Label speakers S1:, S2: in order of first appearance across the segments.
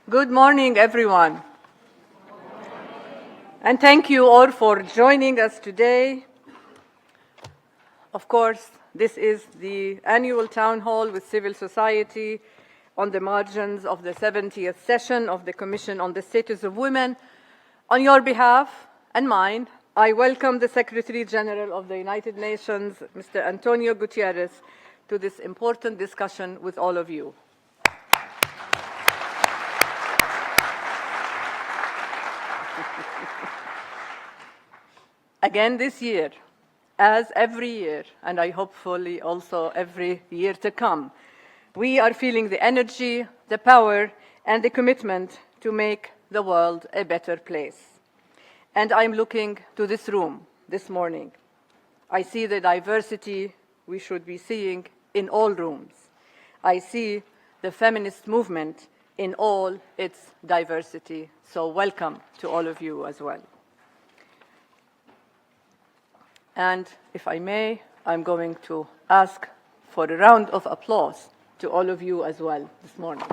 S1: Good morning, everyone. And thank you all for joining us today. Of course, this is the annual town hall with civil society on the margins of the 70th session of the Commission on the Status of Women. On your behalf and mine, I welcome the Secretary-General of the United Nations, Mr. António Guterres, to this important discussion with all of you. Again this year, as every year, and I hopefully also every year to come, we are feeling the energy, the power, and the commitment to make the world a better place. And I'm looking to this room this morning. I see the diversity we should be seeing in all rooms. I see the feminist movement in all its diversity. So welcome to all of you as well. And if I may, I'm going to ask for a round of applause to all of you as well this morning.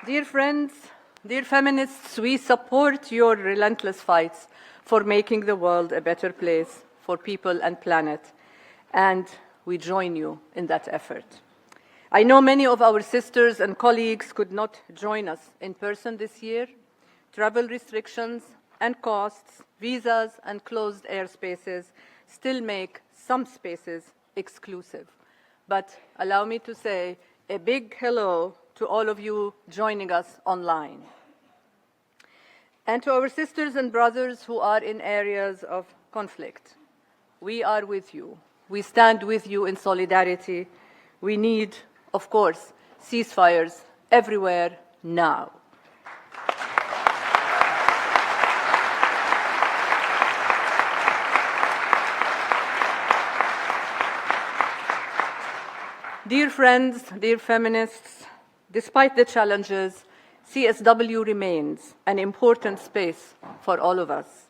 S1: Dear friends, dear feminists, we support your relentless fights for making the world a better place for people and planet, and we join you in that effort. I know many of our sisters and colleagues could not join us in person this year. Travel restrictions and costs, visas and closed airspaces still make some spaces exclusive. But allow me to say a big hello to all of you joining us online. And to our sisters and brothers who are in areas of conflict, we are with you. We stand with you in solidarity. We need, of course, ceasefires everywhere now. Dear friends, dear feminists, despite the challenges, CSW remains an important space for all of us.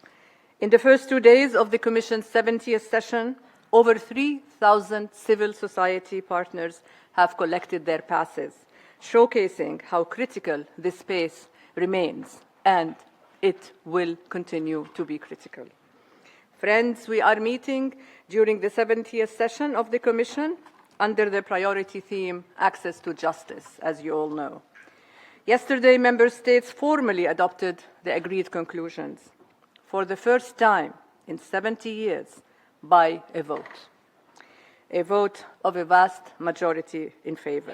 S1: In the first 2 days of the Commission's 70th session, over 3,000 civil society partners have collected their passes, showcasing how critical this space remains, and it will continue to be critical. Friends, we are meeting during the 70th session of the Commission under the priority theme, Access to Justice, as you all know. Yesterday, Member States formally adopted the agreed conclusions for the first time in 70 years by a vote of a vast majority in favor.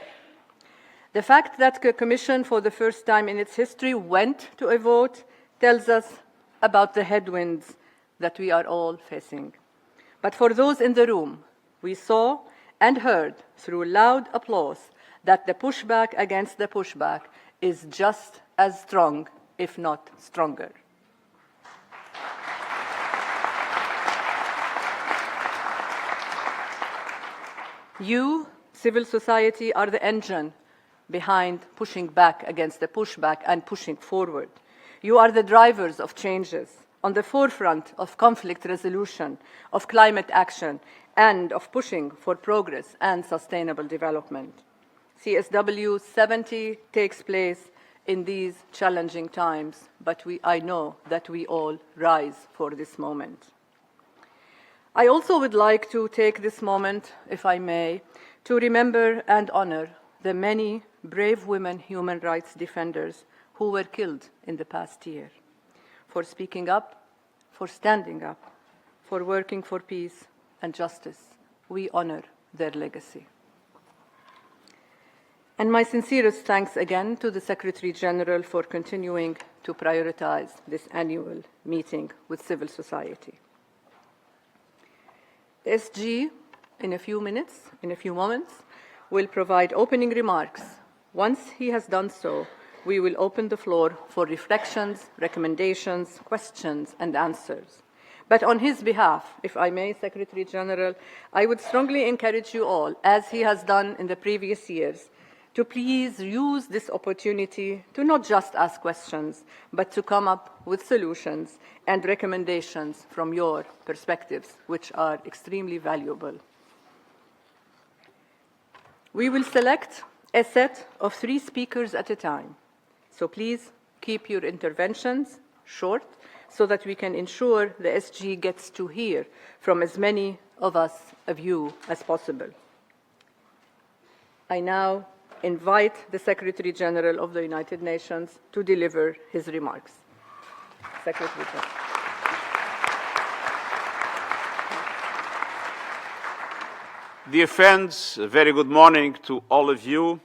S1: The fact that the Commission, for the first time in its history, went to a vote tells us about the headwinds that we are all facing. But for those in the room, we saw and heard through loud applause that the pushback against the pushback is just as strong, if not stronger. You, civil society, are the engine behind pushing back against the pushback and pushing forward. You are the drivers of changes, on the forefront of conflict resolution, of climate action, and of pushing for progress and sustainable development. CSW 70 takes place in these challenging times, but I know that we all rise for this moment. I also would like to take this moment, if I may, to remember and honor the many brave women human rights defenders who were killed in the past year, for speaking up, for standing up, for working for peace and justice. We honor their legacy. And my sincerest thanks again to the Secretary-General for continuing to prioritize this annual meeting with civil society. The SG, in a few moments, will provide opening remarks. Once he has done so, we will open the floor for reflections, recommendations, questions, and answers. But on his behalf, if I may, Secretary-General, I would strongly encourage you all, as he has done in the previous years, to please use this opportunity to not just ask questions, but to come up with solutions and recommendations from your perspectives, which are extremely valuable. We will select a set of 3 speakers at a time. So please keep your interventions short so that we can ensure the SG gets to hear from as many of you as possible. I now invite the Secretary-General of the United Nations to deliver his remarks. Secretary-General.
S2: Dear friends, a very good morning to all of you.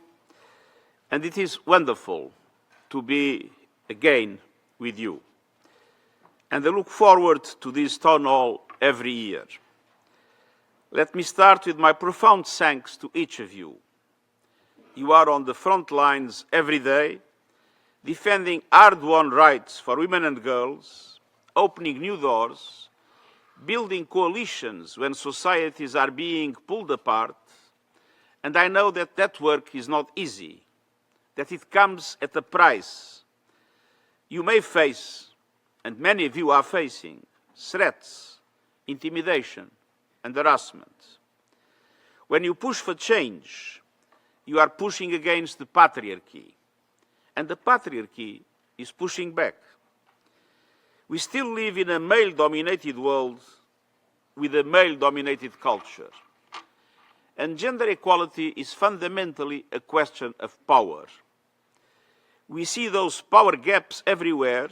S2: And it is wonderful to be again with you. And I look forward to this town hall every year. Let me start with my profound thanks to each of you. You are on the front lines every day, defending hard-won rights for women and girls, opening new doors, building coalitions when societies are being pulled apart. And I know that that work is not easy, that it comes at a price. You may face, and many of you are facing, threats, intimidation, and harassment. When you push for change, you are pushing against the patriarchy, and the patriarchy is pushing back. We still live in a male-dominated world with a male-dominated culture, and gender equality is fundamentally a question of power. We see those power gaps everywhere,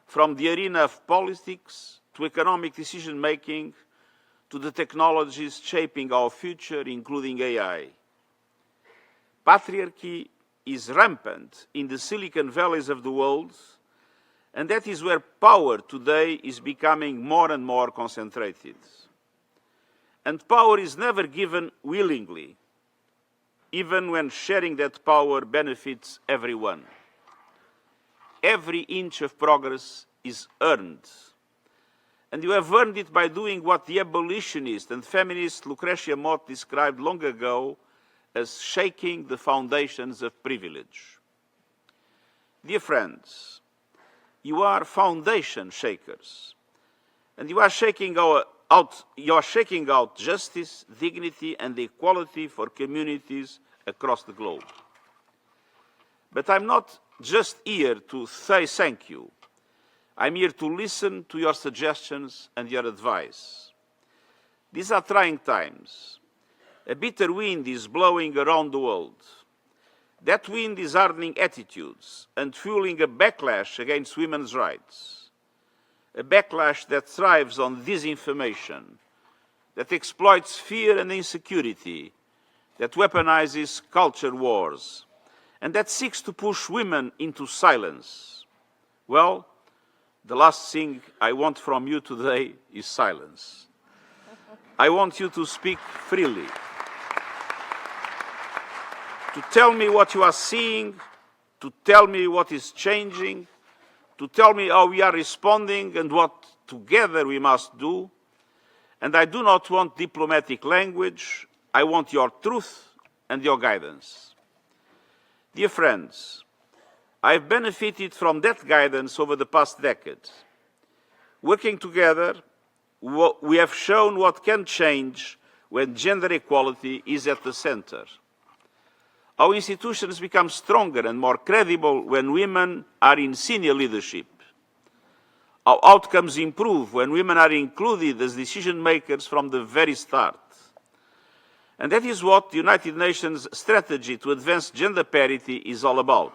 S2: from the arena of politics to economic decision-making to the technologies shaping our future, including AI. Patriarchy is rampant in the Silicon Valleys of the world, and that is where power today is becoming more and more concentrated. And power is never given willingly, even when sharing that power benefits everyone. Every inch of progress is earned. And you have earned it by doing what the abolitionist and feminist Lucretia Mott described long ago as shaking the foundations of privilege. Dear friends, you are foundation shakers, and you are shaking out justice, dignity, and equality for communities across the globe. But I'm not just here to say thank you. I'm here to listen to your suggestions and your advice. These are trying times. A bitter wind is blowing around the world. That wind is hardening attitudes and fueling a backlash against women's rights. A backlash that thrives on disinformation, that exploits fear and insecurity, that weaponizes culture wars, and that seeks to push women into silence. Well, the last thing I want from you today is silence. I want you to speak freely, to tell me what you are seeing, to tell me what is changing, to tell me how we are responding and what together we must do. And I do not want diplomatic language. I want your truth and your guidance. Dear friends, I have benefited from that guidance over the past decade. Working together, we have shown what can change when gender equality is at the center. Our institutions become stronger and more credible when women are in senior leadership. Our outcomes improve when women are included as decision makers from the very start. And that is what the United Nations strategy to advance gender parity is all about.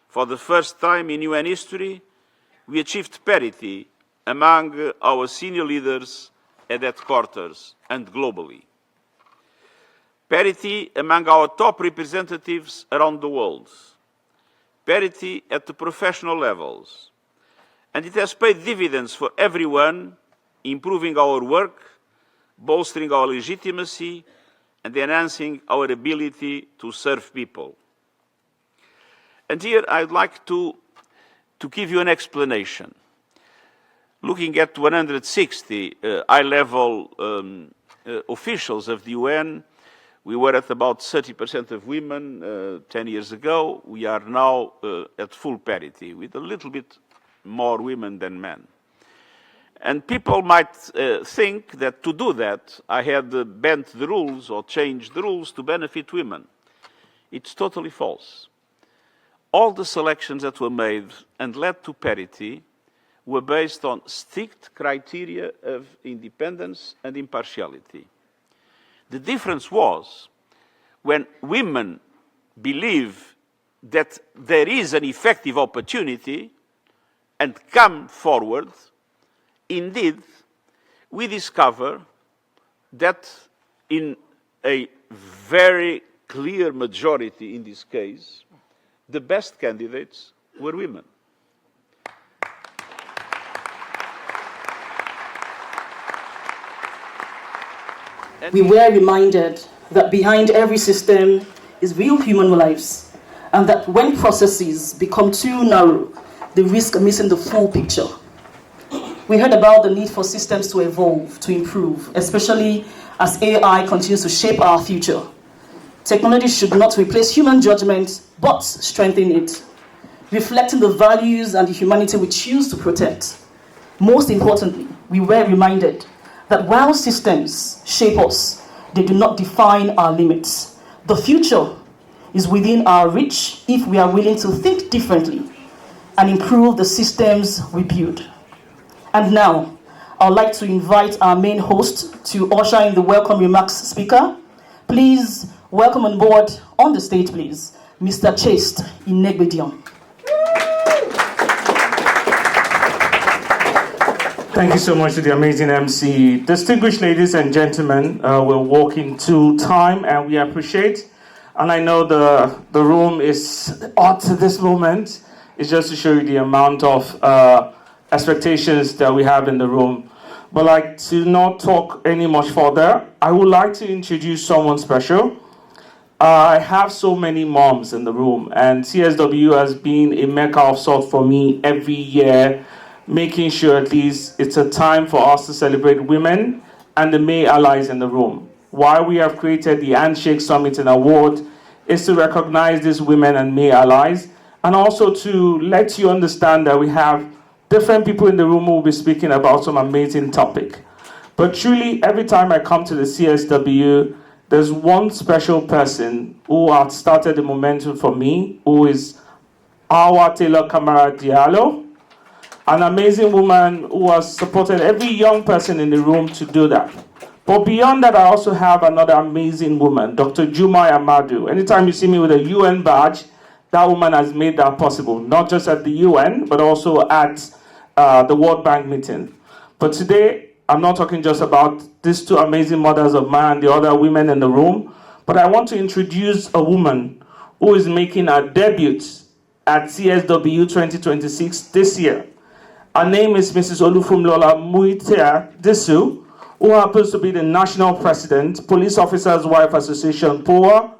S2: For the first time in UN history, we achieved parity among our senior leaders at headquarters and globally. Parity among our top representatives around the world. Parity at the professional levels. And it has paid dividends for everyone, improving our work, bolstering our legitimacy, and enhancing our ability to serve people. And here I'd like to give you an explanation. Looking at 160 high-level officials of the UN, We were at about 30% of women 10 years ago. We are now at full parity, with a little bit more women than men. And people might think that to do that, I had bent the rules or changed the rules to benefit women. It's totally false. All the selections that were made and led to parity were based on strict criteria of independence and impartiality. The difference was when women believe that there is an effective opportunity and come forward, indeed, we discover that in a very clear majority in this case, the best candidates were women.
S3: We were reminded that behind every system is real human lives, and that when processes become too narrow, they risk missing the full picture. We heard about the need for systems to evolve, to improve, especially as AI continues to shape our future. Technology should not replace human judgment, but strengthen it, reflecting the values and the humanity we choose to protect. Most importantly, we were reminded that while systems shape us, they do not define our limits. The future is within our reach if we are willing to think differently and improve the systems we build. And now, I would like to invite our main host to usher in the welcome remarks speaker. Please welcome on board on the stage, please, Mr. Chaste Inegbedion.
S4: Thank you so much to the amazing MC. Distinguished ladies and gentlemen, we're walking to time and we appreciate, and I know the room is hot at this moment. It's just to show you the amount of expectations that we have in the room. But like to not talk any much further, I would like to introduce someone special. I have so many moms in the room, and CSW has been a mecca of sort for me every year, making sure at least it's a time for us to celebrate women and the male allies in the room. Why we have created the Handshake Summit Awards is to recognize these women and male allies, and also to let you understand that we have different people in the room who will be speaking about some amazing topic. But truly, every time I come to the CSW, there's one special person who has started the momentum for me, who is Awa Taylor Kamara Diallo, an amazing woman who has supported every young person in the room to do that. But beyond that, I also have another amazing woman, Dr. Jumai Amadu. Anytime you see me with a UN badge, that woman has made that possible, not just at the UN, but also at the World Bank meeting. But today, I'm not talking just about these two amazing mothers of mine and the other women in the room, but I want to introduce a woman who is making her debut at CSW 2026 this year. Her name is Mrs. Olufumlola Muitea Disu, who happens to be the National President, Police Officers' Wife Association, POA,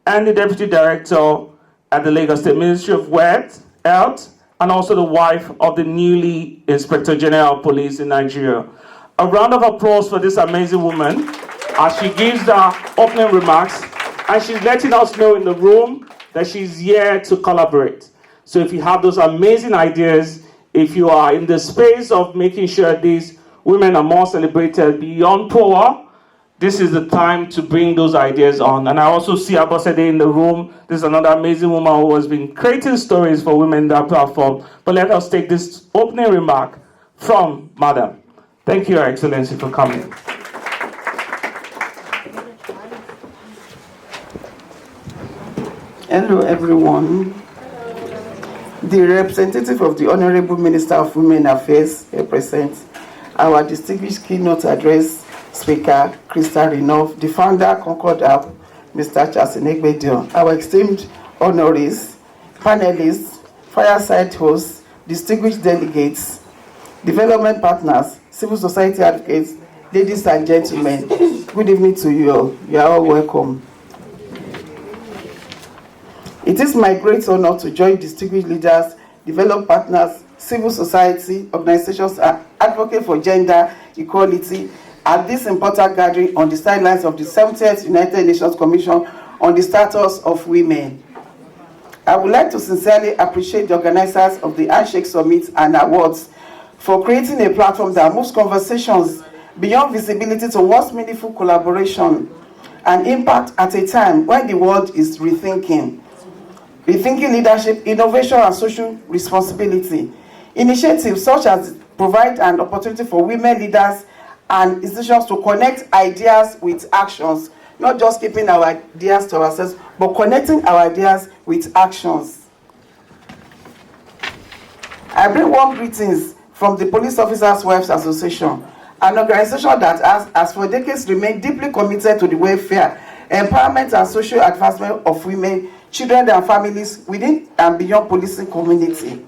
S4: and the Deputy Director at the Lagos State Ministry of Health, and also the wife of the newly Inspector-General of Police in Nigeria. A round of applause for this amazing woman as she gives her opening remarks, and she's letting us know in the room that she's here to collaborate. So if you have those amazing ideas, if you are in the space of making sure these women are more celebrated beyond power, this is the time to bring those ideas on. And I also see Abosede in the room. This is another amazing woman who has been creating stories for women in that platform. But let us take this opening remark from Madam. Thank you, Your Excellency, for coming.
S5: Hello, everyone. The representative of the Honorable Minister of Women Affairs represents our distinguished keynote address speaker, Krista Renov, the founder, Concord App, Mr. Chaste Inegbedion, our esteemed honorees, panelists, fireside hosts, distinguished delegates, development partners, civil society advocates, ladies and gentlemen, good evening to you all. You are all welcome. It is my great honor to join distinguished leaders, development partners, civil society organizations, and advocate for gender equality, at this important gathering on the sidelines of the 70th United Nations Commission on the Status of Women. I would like to sincerely appreciate the organizers of the Handshake Summit and Awards for creating a platform that moves conversations beyond visibility towards meaningful collaboration and impact at a time when the world is rethinking leadership, innovation, and social responsibility. Initiatives such as provide an opportunity for women leaders and institutions to connect ideas with actions, not just keeping our ideas to ourselves, but connecting our ideas with actions. I bring warm greetings from the Police Officers' Wives Association, an organization that has for decades remained deeply committed to the welfare, empowerment, and social advancement of women, children, and families within and beyond policing community.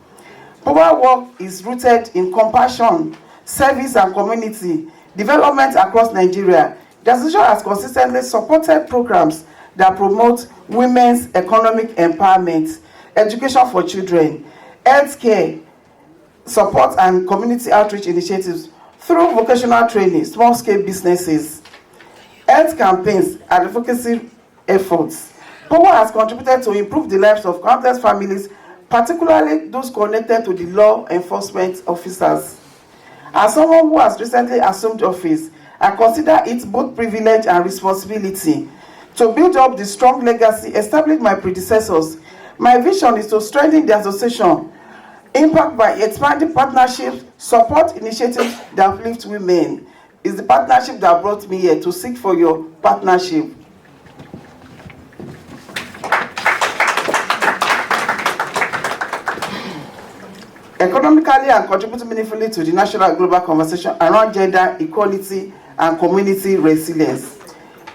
S5: Our work is rooted in compassion, service, and community development across Nigeria. The association has consistently supported programs that promote women's economic empowerment, education for children, healthcare support, and community outreach initiatives through vocational training, small-scale businesses, health campaigns, and advocacy efforts. Power has contributed to improve the lives of countless families, particularly those connected to the law enforcement officers. As someone who has recently assumed office, I consider it both privilege and responsibility to build up the strong legacy established by my predecessors. My vision is to strengthen the association, impact by expanding partnerships, support initiatives that uplift women. It's the partnership that brought me here to seek for your partnership. Economically and contributing meaningfully to the national and global conversation around gender equality and community resilience.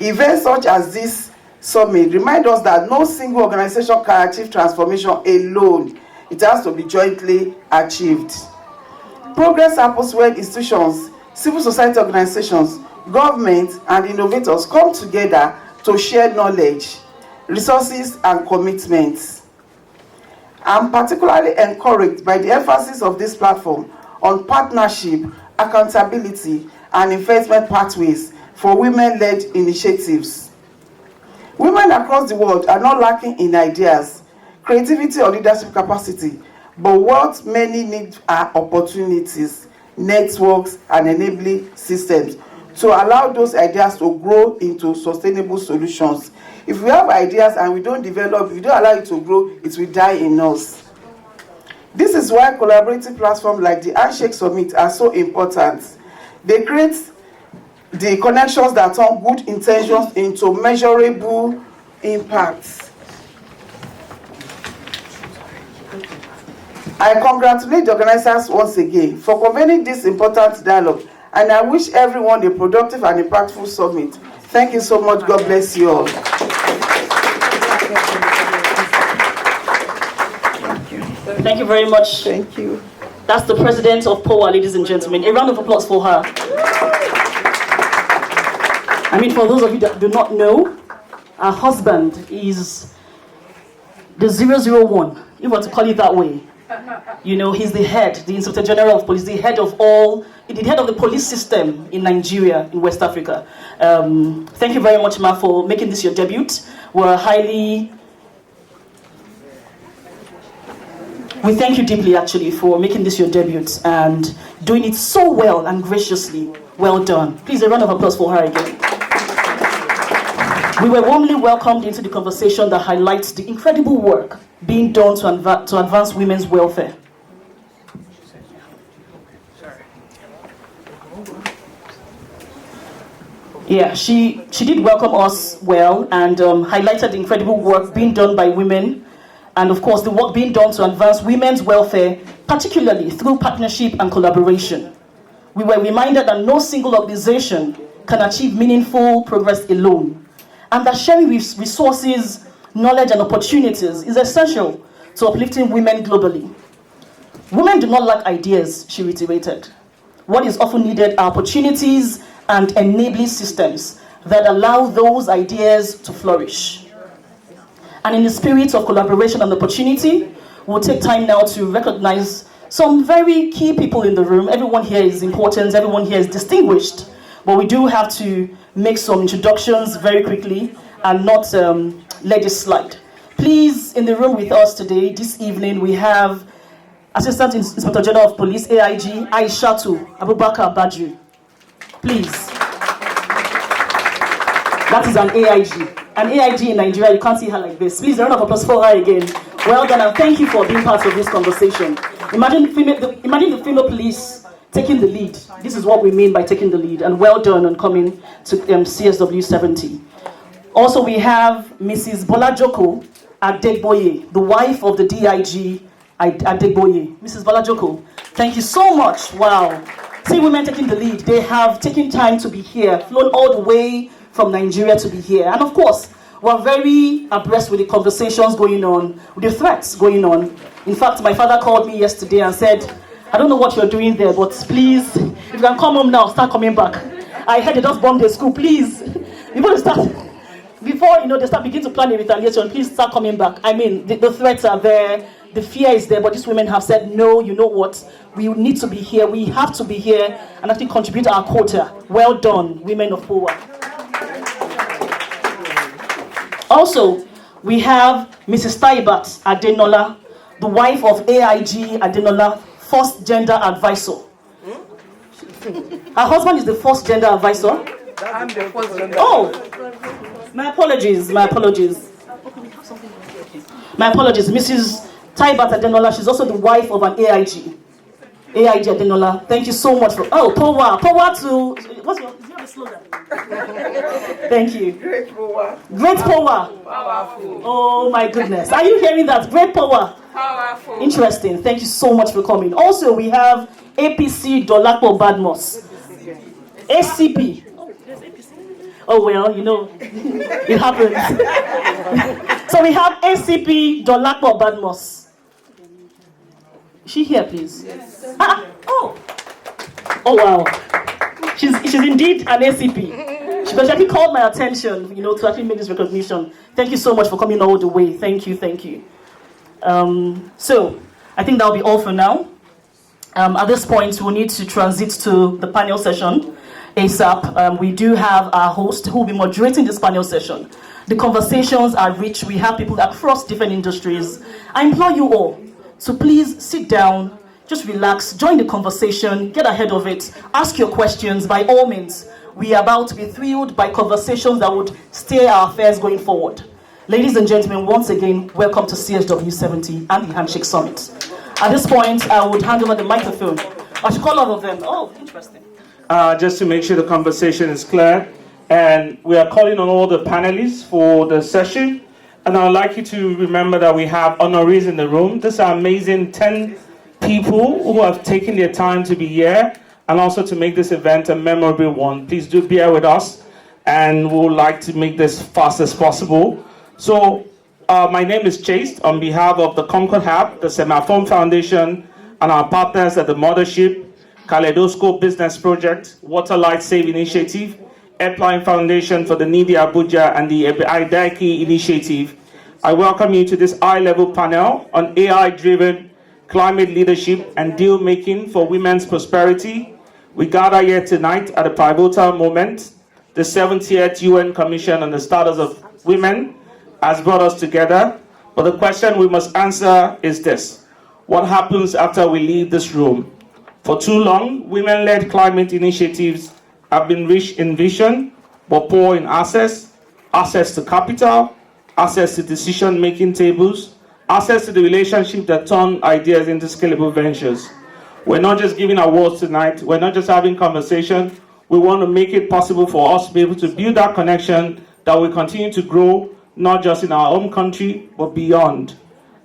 S5: Events such as this summit remind us that no single organization can achieve transformation alone. It has to be jointly achieved. Progress happens when institutions, civil society organizations, government, and innovators come together to share knowledge, resources, and commitments. I'm particularly encouraged by the emphasis of this platform on partnership, accountability, and investment pathways for women-led initiatives. Women across the world are not lacking in ideas, creativity, or leadership capacity, but what many need are opportunities, networks, and enabling systems to allow those ideas to grow into sustainable solutions. If we have ideas and we don't develop, if we don't allow it to grow, it will die in us. This is why collaborative platforms like the Handshake Summit are so important. They create the connections that turn good intentions into measurable impacts. I congratulate the organizers once again for convening this important dialogue, and I wish everyone a productive and impactful summit. Thank you so much. God bless you all.
S3: Thank you very much.
S5: Thank you.
S3: That's the president of POA, ladies and gentlemen. A round of applause for her. I mean, for those of you that do not know, her husband is the 001, if you want to call it that way. You know, he's the head, the Inspector General of Police, the head of the police system in Nigeria, in West Africa. Thank you very much, Ma, for making this your debut. We thank you deeply, actually, for making this your debut and doing it so well and graciously. Well done. Please, a round of applause for her again. We were warmly welcomed into the conversation that highlights the incredible work being done to advance women's welfare. Yeah, she did welcome us well and highlighted the incredible work being done by women, and of course the work being done to advance women's welfare, particularly through partnership and collaboration. We were reminded that no single organization can achieve meaningful progress alone, and that sharing resources, knowledge, and opportunities is essential to uplifting women globally. Women do not lack ideas, she reiterated. What is often needed are opportunities and enabling systems that allow those ideas to flourish. And in the spirit of collaboration and opportunity, we'll take time now to recognize some very key people in the room. Everyone here is important, everyone here is distinguished. but we do have to make some introductions very quickly and not let this slide. Please, in the room with us today, this evening, we have Assistant Inspector General of Police, AIG, Aishatu Abubakar Badru. Please. That is an AIG. An AIG in Nigeria, you can't see her like this. Please, a round of applause for her again. Well done, and thank you for being part of this conversation. Imagine the female police taking the lead. This is what we mean by taking the lead, and well done on coming to CSW 70. Also, we have Mrs. Bola Joko Adegboye, the wife of the DIG Adegboye. Mrs. Bola Joko, thank you so much. Wow. See women taking the lead. They have taken time to be here, flown all the way from Nigeria to be here. And of course, we're very abreast with the conversations going on, with the threats going on. In fact, my father called me yesterday and said, I don't know what you're doing there, but please, if you can come home now, start coming back. I heard they just bombed the school, please. Before they start begin to plan a retaliation, please start coming back. I mean, the threats are there, the fear is there, but these women have said, no, you know what, we need to be here, we have to be here and actually contribute our quota. Well done, women of power. Also, we have Mrs. Taibat Adenola, the wife of AIG Adenola, first gender advisor. Her husband is the first gender advisor.
S5: I'm the first gender.
S3: Oh, my apologies. Mrs. Taibat Adenola, she's also the wife of an AIG Adenola. Thank you so much for, power to, what's your slogan? Thank you.
S5: Great power.
S3: Great power.
S5: Powerful.
S3: Oh my goodness. Are you hearing that? Great power.
S5: Powerful.
S3: Interesting. Thank you so much for coming. Also, we have APC Dolapo Badmos. ACP. Oh well, it happens. So we have ACP Dolapo Badmos. Is she here, please?
S5: Yes.
S3: Oh wow. She's indeed an ACP. She actually called my attention, to actually make this recognition. Thank you so much for coming all the way. Thank you. So, I think that'll be all for now. At this point, we'll need to transit to the panel session ASAP. We do have our host who will be moderating this panel session. The conversations are rich. We have people across different industries. I implore you all to please sit down, just relax, join the conversation, get ahead of it, ask your questions by all means. We are about to be thrilled by conversations that would steer our affairs going forward. Ladies and gentlemen, once again, welcome to CSW 70 and the Handshake Summit. At this point, I would hand over the microphone. I should call all of them. Oh, interesting.
S4: Just to make sure the conversation is clear, and we are calling on all the panelists for the session. And I'd like you to remember that we have honorees in the room. These are amazing 10 people who have taken their time to be here and also to make this event a memorable one. Please do bear with us, and we would like to make this fast as possible. So my name is Chase on behalf of the Concord Hub, the Semaphone Foundation, and our partners at the Mothership, Kaleidoscope Business Project, Water Light Save Initiative, Airline Foundation for the Needy Abuja, and the Idaiki Initiative. I welcome you to this high-level panel on AI-driven climate leadership and deal-making for women's prosperity. We gather here tonight at a pivotal moment. The 70th UN Commission on the Status of Women has brought us together. But the question we must answer is this: what happens after we leave this room? For too long, women-led climate initiatives have been rich in vision, but poor in access to capital, access to decision-making tables, access to the relationship that turn ideas into scalable ventures. We're not just giving awards tonight, we're not just having conversation, we want to make it possible for us to be able to build that connection that will continue to grow, not just in our home country, but beyond.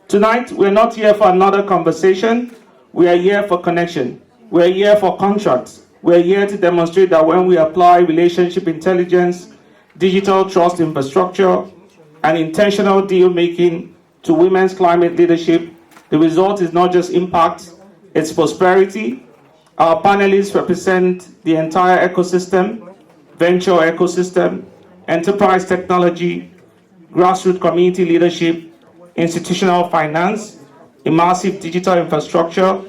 S4: Tonight, we're not here for another conversation, we are here for connection. We're here for contracts. We're here to demonstrate that when we apply relationship intelligence, digital trust infrastructure, and intentional deal-making to women's climate leadership, the result is not just impact, it's prosperity. Our panelists represent the entire ecosystem, venture ecosystem, enterprise technology, grassroots community leadership, institutional finance, immersive digital infrastructure,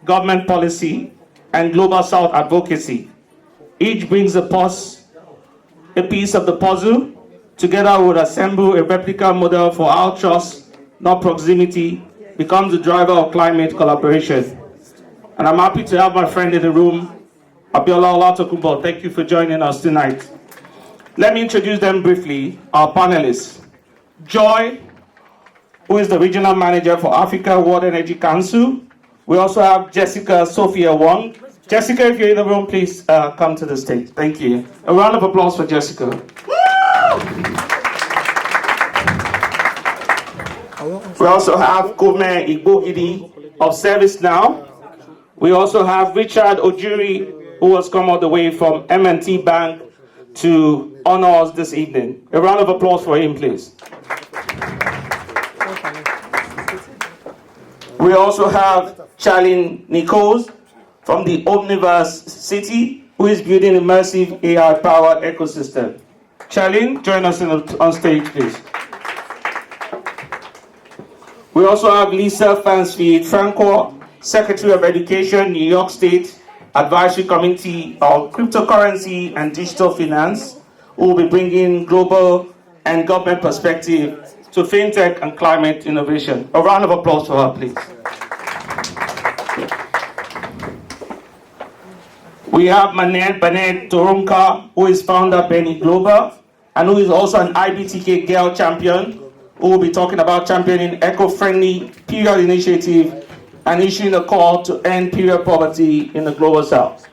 S4: government policy, and global South advocacy. Each brings a piece of the puzzle. Together we would assemble a replica model for how trust, not proximity, becomes the driver of climate collaboration. And I'm happy to have my friend in the room, Abiola Olatokunbo. Thank you for joining us tonight. Let me introduce them briefly, our panelists. Joy, who is the Regional Manager for Africa World Energy Council. We also have Jessica Sophia Wong. Jessica, if you're in the room, please come to the stage. Thank you. A round of applause for Jessica. We also have Kome Igbogidi of Service Now. We also have Richard Ojuri, who has come all the way from M&T Bank to honor us this evening. A round of applause for him, please. We also have Charlene Nichols from the Omniverse City, who is building immersive AI-powered ecosystem. Charlene, join us on stage, please. We also have Lisa Fansfield Franco, Secretary of Education, New York State, Advisory Committee on Cryptocurrency and Digital Finance, who will be bringing global and government perspective to fintech and climate innovation. A round of applause for her, please. We have Banet Torunka, who is founder of Benny Global, and who is also an IBTK Girl champion, who will be talking about championing eco-friendly period initiative and issuing a call to end period poverty in the global south.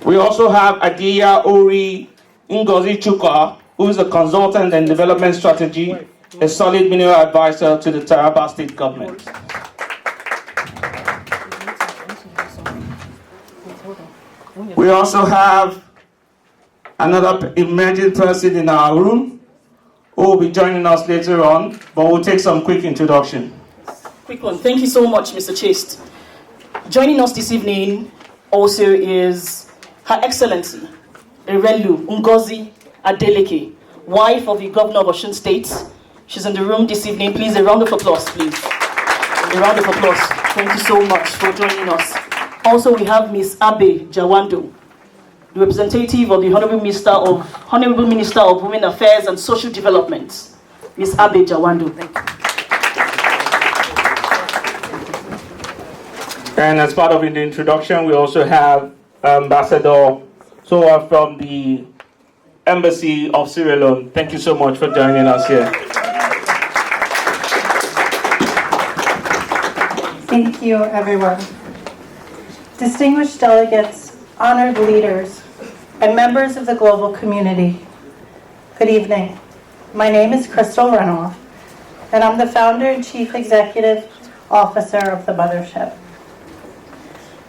S4: We also have Adeya Ori Ngozi Chuka, who is a consultant in development strategy, a solid mineral advisor to the Taraba State government. We also have another emerging person in our room who will be joining us later on, but we'll take some quick introduction.
S3: Quick one. Thank you so much, Mr. Chist. Joining us this evening also is Her Excellency Erelu Ngozi Adeleke, wife of the Governor of Osun State. She's in the room this evening. Please, a round of applause, please. A round of applause. Thank you so much for joining us. Also, we have Ms. Abe Jawando, the representative of the Honorable Minister of Women Affairs and Social Development. Ms. Abe Jawando. Thank you.
S4: And as part of the introduction, we also have Ambassador Soa from the Embassy of Sierra Leone. Thank you so much for joining us here.
S6: Thank you, everyone. Distinguished delegates, honored leaders, and members of the global community, good evening. My name is Crystal Renoff, and I'm the founder and chief executive officer of the Mothership,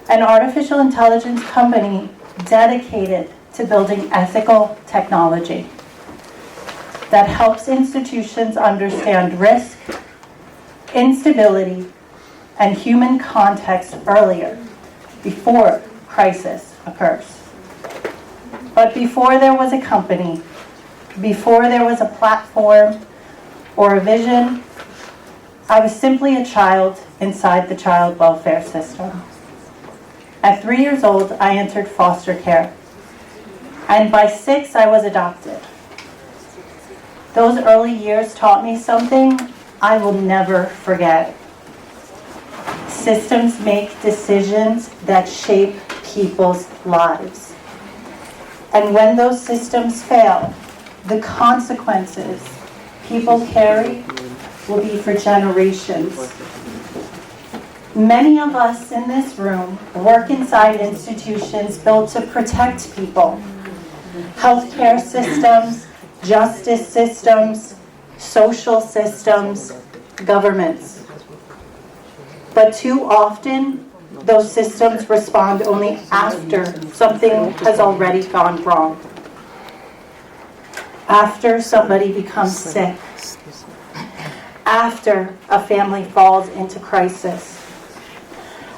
S6: an artificial intelligence company dedicated to building ethical technology that helps institutions understand risk, instability, and human context earlier, before crisis occurs. But before there was a company, before there was a platform or a vision, I was simply a child inside the child welfare system. At 3 years old, I entered foster care, and by 6, I was adopted. Those early years taught me something I will never forget. Systems make decisions that shape people's lives. And when those systems fail, the consequences people carry will be for generations. Many of us in this room work inside institutions built to protect people. Healthcare systems, justice systems, social systems, governments. But too often, those systems respond only after something has already gone wrong. After somebody becomes sick. After a family falls into crisis.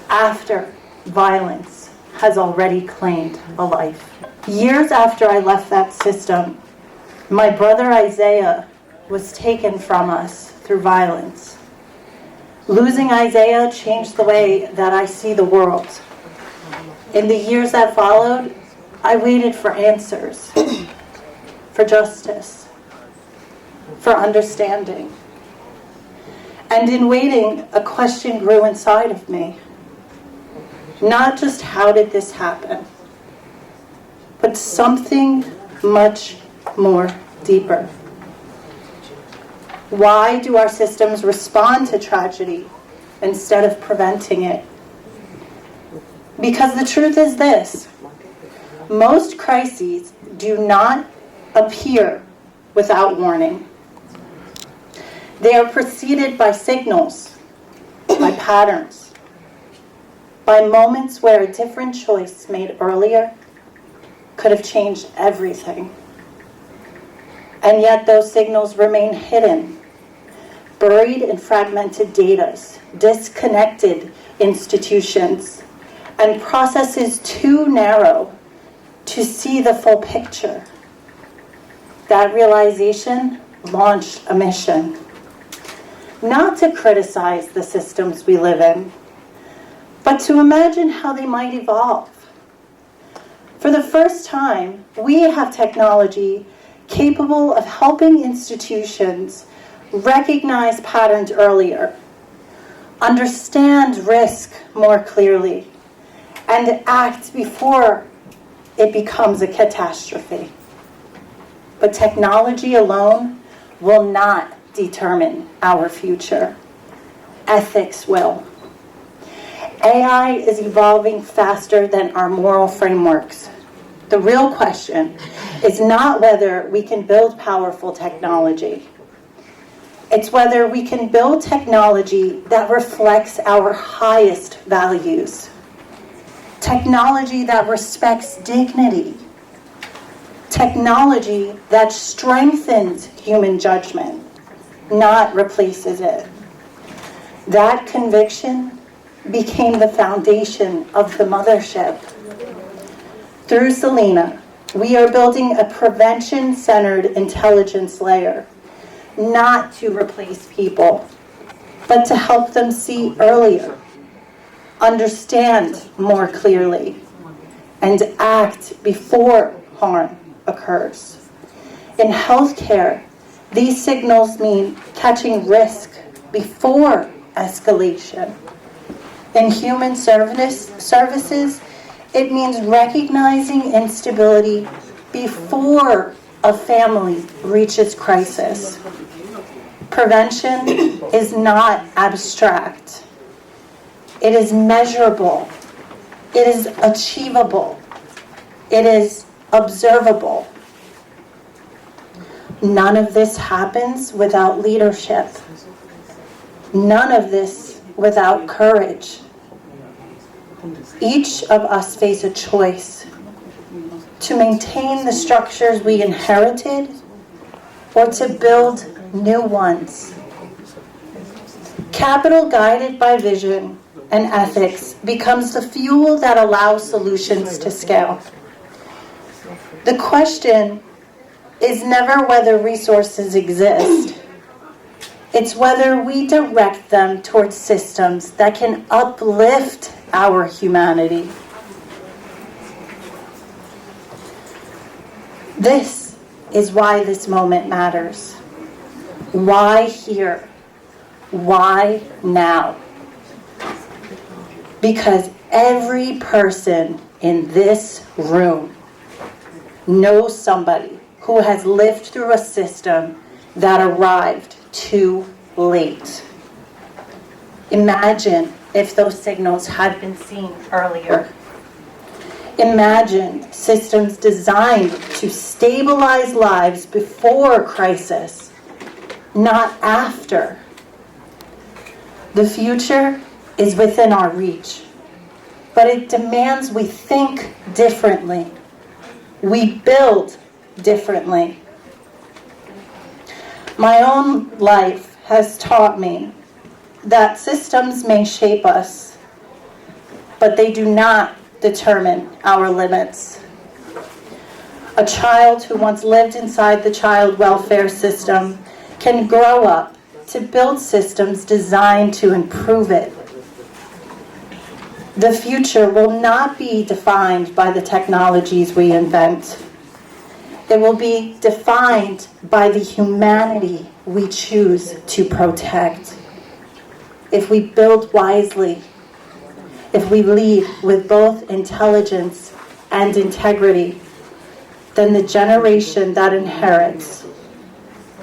S6: After violence has already claimed a life. Years after I left that system, my brother Isaiah was taken from us through violence. Losing Isaiah changed the way that I see the world. In the years that followed, I waited for answers, for justice, for understanding. And in waiting, a question grew inside of me. Not just how did this happen, but something much more deeper. Why do our systems respond to tragedy instead of preventing it? Because the truth is this: most crises do not appear without warning. They are preceded by signals, by patterns, by moments where a different choice made earlier could have changed everything. And yet those signals remain hidden, buried in fragmented data, disconnected institutions, and processes too narrow to see the full picture. That realization launched a mission. Not to criticize the systems we live in, but to imagine how they might evolve. For the first time, we have technology capable of helping institutions recognize patterns earlier, understand risk more clearly, and act before it becomes a catastrophe. But technology alone will not determine our future. Ethics will. AI is evolving faster than our moral frameworks. The real question is not whether we can build powerful technology. It's whether we can build technology that reflects our highest values. Technology that respects dignity. Technology that strengthens human judgment, not replaces it. That conviction became the foundation of the mothership. Through Selena, we are building a prevention-centered intelligence layer, not to replace people, but to help them see earlier, understand more clearly, and act before harm occurs. In healthcare, these signals mean catching risk before escalation. In human services, it means recognizing instability before a family reaches crisis. Prevention is not abstract. It is measurable. It is achievable. It is observable. None of this happens without leadership. None of this without courage. Each of us face a choice to maintain the structures we inherited or to build new ones. Capital guided by vision and ethics becomes the fuel that allows solutions to scale. The question is never whether resources exist. It's whether we direct them towards systems that can uplift our humanity. This is why this moment matters. Why here? Why now? Because every person in this room knows somebody who has lived through a system that arrived too late. Imagine if those signals had been seen earlier. Imagine systems designed to stabilize lives before crisis, not after. The future is within our reach, but it demands we think differently. We build differently. My own life has taught me that systems may shape us, but they do not determine our limits. A child who once lived inside the child welfare system can grow up to build systems designed to improve it. The future will not be defined by the technologies we invent. It will be defined by the humanity we choose to protect. If we build wisely, if we lead with both intelligence and integrity, then the generation that inherits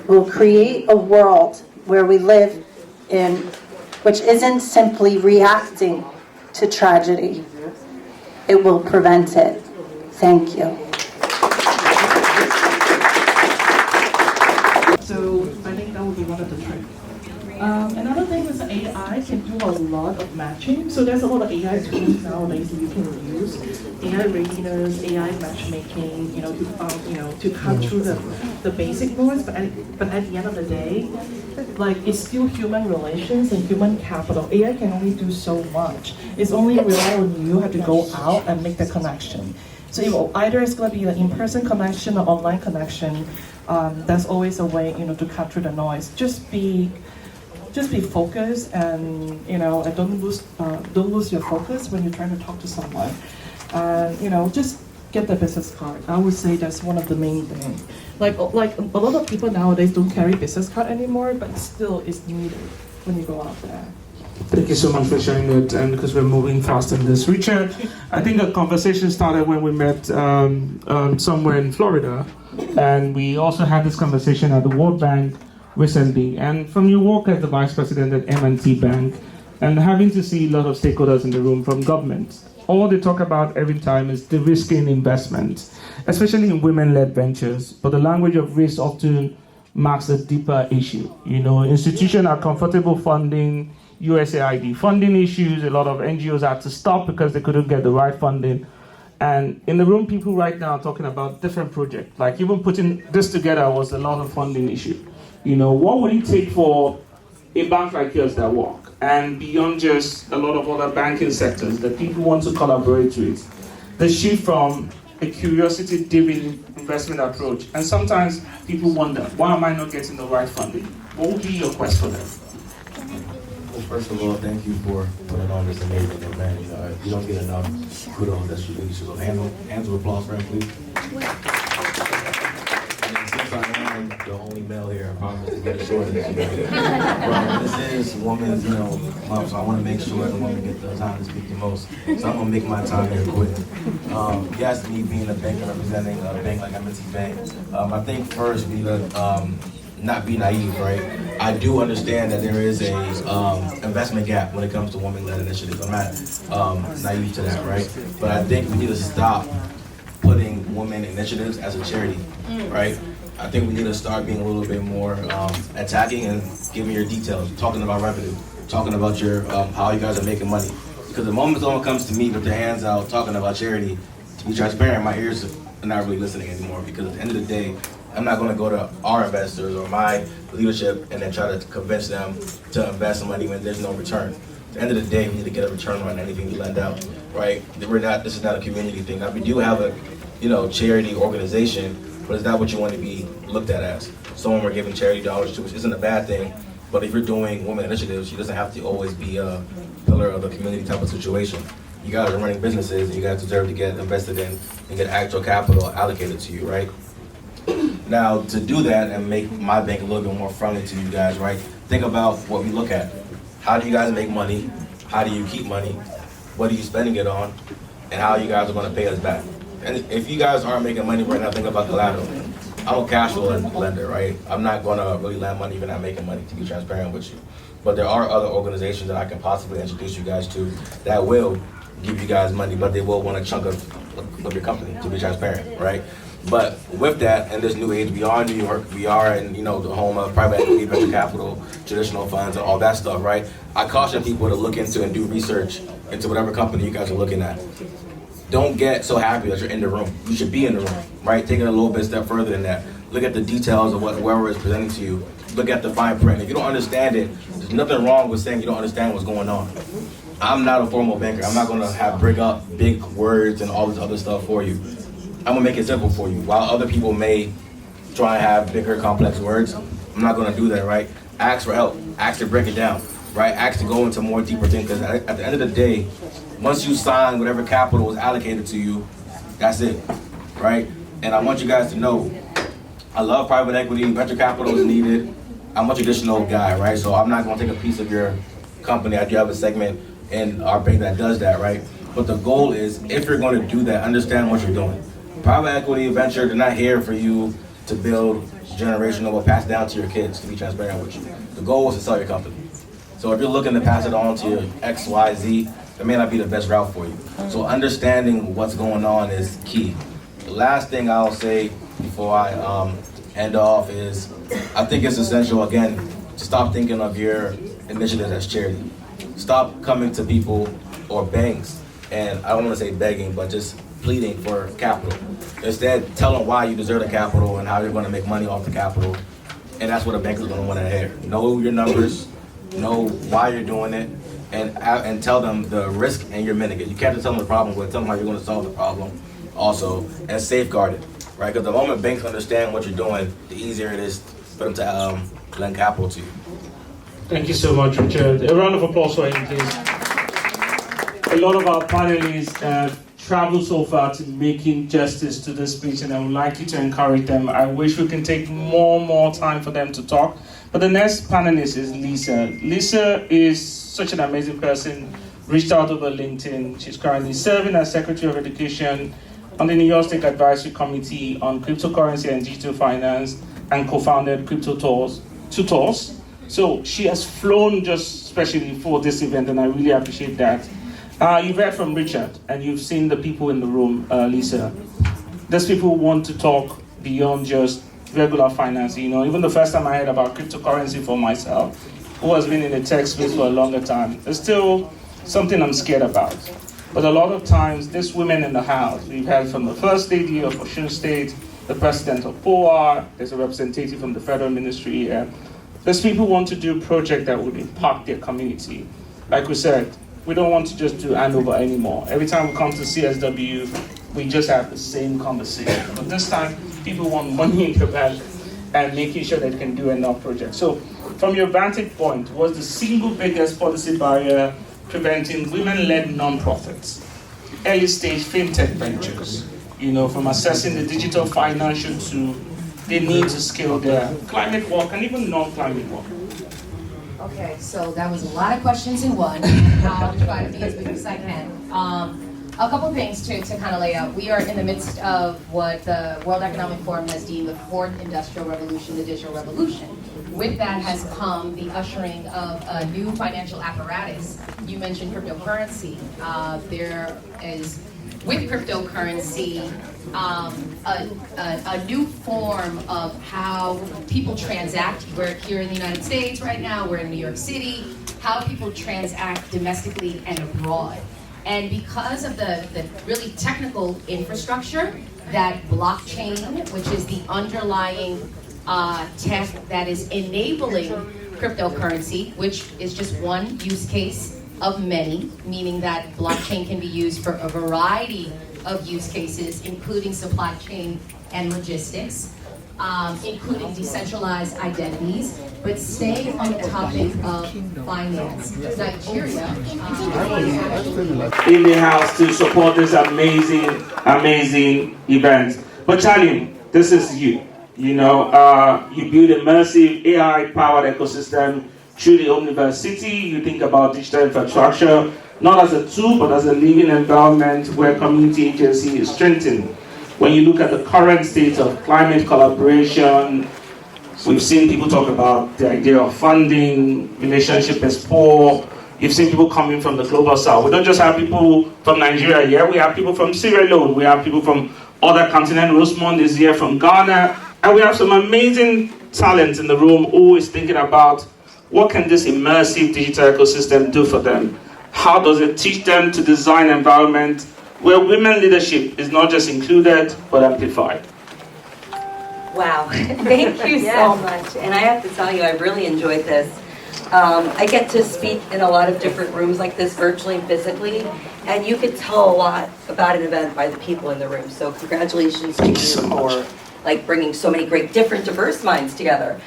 S6: will create a world where we live in, which isn't simply reacting to tragedy. It will prevent it. Thank you.
S7: So I think that would be one of the tricks. Another thing is AI can do a lot of matching. So there's a lot of AI tools nowadays that you can use. AI readiness, AI matchmaking, to cut through the basic noise. But at the end of the day, like it's still human relations and human capital. AI can only do so much. It's only rely on you have to go out and make the connection. So either it's going to be an in-person connection or online connection. That's always a way, to cut through the noise. Just be focused, and and don't lose your focus when you're trying to talk to someone. Just get the business card. I would say that's one of the main things. Like a lot of people nowadays don't carry business card anymore, but still it's needed when you go out there.
S4: Thank you so much for sharing it, and because we're moving fast in this. Richard, I think a conversation started when we met somewhere in Florida, and we also had this conversation at the World Bank recently. And from your work as the Vice President at M&T Bank, and having to see a lot of stakeholders in the room from government, all they talk about every time is de-risking investment, especially in women-led ventures. But the language of risk often marks a deeper issue. Institutions are comfortable funding USAID funding issues. A lot of NGOs had to stop because they couldn't get the right funding. And in the room, people right now are talking about different projects. Like even putting this together was a lot of funding issue. What would it take for a bank like yours that work? And beyond just a lot of other banking sectors that people want to collaborate with, the shift from a curiosity-driven investment approach. And sometimes people wonder, why am I not getting the right funding? What would be your quest for them?
S8: Well, first of all, thank you for putting on this amazing event. You don't get enough kudos that you do. So hands of applause for him, please. And since I am the only male here, I promise to get it shorter this year. This is Women's Month, so I want to make sure the women get the time to speak the most. So I'm going to make my time here quick. Yes, me being a banker representing a bank like M&T Bank, I think first we need to not be naive, right? I do understand that there is a investment gap when it comes to women-led initiatives. I'm not naive to that, right? But I think we need to stop putting women initiatives as a charity, right? I think we need to start being a little bit more attacking and giving your details, talking about revenue, talking about your how you guys are making money. Because the moment someone comes to me with their hands out talking about charity, to be transparent, my ears are not really listening anymore. Because at the end of the day, I'm not going to go to our investors or my leadership and then try to convince them to invest money when there's no return. At the end of the day, we need to get a return on anything we lend out, right? This is not a community thing. Now, we do have a, charity organization, but it's not what you want to be looked at as. Someone we're giving charity dollars to, which isn't a bad thing, but if you're doing women initiatives, she doesn't have to always be a pillar of the community type of situation. You guys are running businesses, and you guys deserve to get invested in and get actual capital allocated to you, right? Now, to do that and make my bank a little bit more friendly to you guys, right? Think about what we look at. How do you guys make money? How do you keep money? What are you spending it on? And how you guys are going to pay us back? And if you guys aren't making money right now, think about collateral. I'm a cash flow lender, right? I'm not going to really lend money if you're not making money, to be transparent with you. But there are other organizations that I can possibly introduce you guys to that will give you guys money, but they will want a chunk of your company, to be transparent, right? But with that, in this new age, we are in New York, we are in, the home of private equity, venture capital, traditional funds, and all that stuff, right? I caution people to look into and do research into whatever company you guys are looking at. Don't get so happy that you're in the room. You should be in the room, right? Take it a little bit step further than that. Look at the details of what whoever is presenting to you. Look at the fine print. If you don't understand it, there's nothing wrong with saying you don't understand what's going on. I'm not a formal banker. I'm not going to bring up big words and all this other stuff for you. I'm gonna make it simple for you. While other people may try and have bigger, complex words, I'm not gonna do that, right? Ask for help. Ask to break it down. right? Actually go into more deeper things, because at the end of the day, once you sign whatever capital is allocated to you, that's it, right? And I want you guys to know, I love private equity, venture capital is needed. I'm a traditional guy, right? So I'm not gonna take a piece of your company. I do have a segment in our bank that does that, right? But the goal is, if you're gonna do that, understand what you're doing. Private equity, venture, they're not here for you to build generational or pass down to your kids, to be transparent with you. The goal is to sell your company. So if you're looking to pass it on to your X, Y, Z, that may not be the best route for you. So understanding what's going on is key. The last thing I'll say before I end off is, I think it's essential, again, to stop thinking of your initiatives as charity. Stop coming to people or banks, and I don't want to say begging, but just pleading for capital. Instead, tell them why you deserve the capital and how you're going to make money off the capital. And that's what a bank is going to want to hear. Know your numbers, know why you're doing it, and tell them the risk and your mitigate. You can't just tell them the problem, but tell them how you're going to solve the problem also, and safeguard it, right? Because the moment banks understand what you're doing, the easier it is for them to lend capital to you.
S4: Thank you so much, Richard. A round of applause for him, please. A lot of our panelists have traveled so far to making justice to this speech, and I would like you to encourage them. I wish we can take more time for them to talk. But the next panelist is Lisa. Lisa is such an amazing person, reached out over LinkedIn. She's currently serving as Secretary of Education on the New York State Advisory Committee on Cryptocurrency and Digital Finance, and co-founded Crypto Tours. So she has flown just specially for this event, and I really appreciate that. You've heard from Richard, and you've seen the people in the room, Lisa. There's people who want to talk beyond just regular finance. You know, even the first time I heard about cryptocurrency for myself, who has been in the tech space for a longer time, there's still something I'm scared about. But a lot of times, these women in the house, we've heard from the First Lady of Osun State, the President of POA, there's a representative from the Federal Ministry here. There's people who want to do a project that would impact their community. Like we said, we don't want to just do handover anymore. Every time we come to CSW, we just have the same conversation. But this time, people want money in the bank and making sure they can do enough projects. So from your vantage point, what's the single biggest policy barrier preventing women-led nonprofits, early-stage fintech ventures, you know, from assessing the digital financial to they need to scale their climate work and even non-climate work?
S9: Okay, so that was a lot of questions in one. I'll try to be as brief as I can. A couple things to kind of lay out. We are in the midst of what the World Economic Forum has deemed the fourth industrial revolution, the digital revolution. With that has come the ushering of a new financial apparatus. You mentioned cryptocurrency. There is, with cryptocurrency, a new form of how people transact. We're here in the United States right now, we're in New York City, how people transact domestically and abroad. And because of the really technical infrastructure that blockchain, which is the underlying tech that is enabling cryptocurrency, which is just one use case of many, meaning that blockchain can be used for a variety of use cases, including supply chain and logistics, including decentralized identities, but staying on the topic of finance. Nigeria
S4: in the house to support this amazing event. But Charlie, this is you. You know, you build a massive AI-powered ecosystem through the University. You think about digital infrastructure, not as a tool, but as a living environment where community agency is strengthened. When you look at the current state of climate collaboration, we've seen people talk about the idea of funding, relationship is poor. You've seen people coming from the global south. We don't just have people from Nigeria here, we have people from Sierra Leone, we have people from other continents. Rosemond is here from Ghana, and we have some amazing talent in the room who is thinking about what can this immersive digital ecosystem do for them? How does it teach them to design an environment where women leadership is not just included, but amplified?
S10: Wow, thank you so much. And I have to tell you, I really enjoyed this. I get to speak in a lot of different rooms like this, virtually and physically, and you could tell a lot about an event by the people in the room. So congratulations to you for bringing so many great, different, diverse minds together.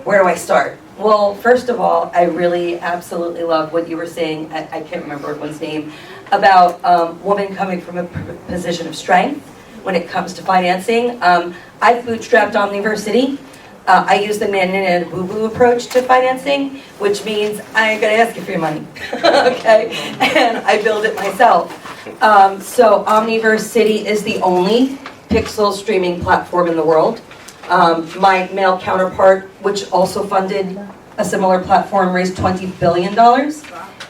S10: Where do I start? Well, first of all, I really absolutely love what you were saying, I can't remember everyone's name, about women coming from a position of strength when it comes to financing. I bootstrapped Omniversity. I use the man in a boo-boo approach to financing, which means I ain't gonna ask you for your money, okay? And I build it myself. So Omniversity is the only pixel streaming platform in the world. My male counterpart, which also funded a similar platform, raised $20 billion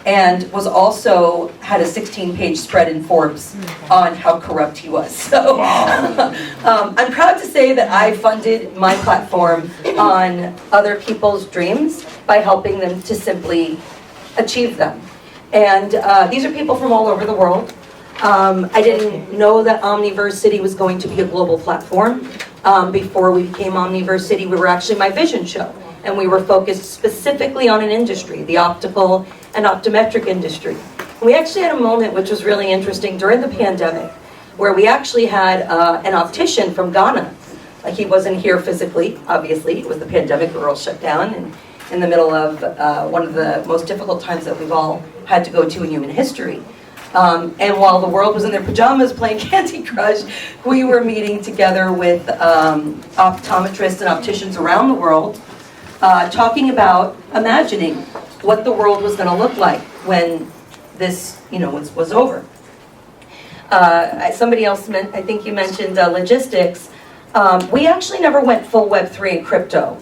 S10: and was also had a 16-page spread in Forbes on how corrupt he was. So I'm proud to say that I funded my platform on other people's dreams by helping them to simply achieve them. And these are people from all over the world. I didn't know that Omniversity was going to be a global platform. Before we became Omniversity, we were actually my vision show. And we were focused specifically on an industry, the optical and optometric industry. And we actually had a moment which was really interesting during the pandemic, where we actually had an optician from Ghana. He wasn't here physically, obviously. It was the pandemic, we were all shut down, and in the middle of one of the most difficult times that we've all had to go to in human history. And while the world was in their pajamas playing Candy Crush, we were meeting together with optometrists and opticians around the world, talking about imagining what the world was going to look like when this, was over. Somebody else, I think you mentioned logistics. We actually never went full Web3 and crypto.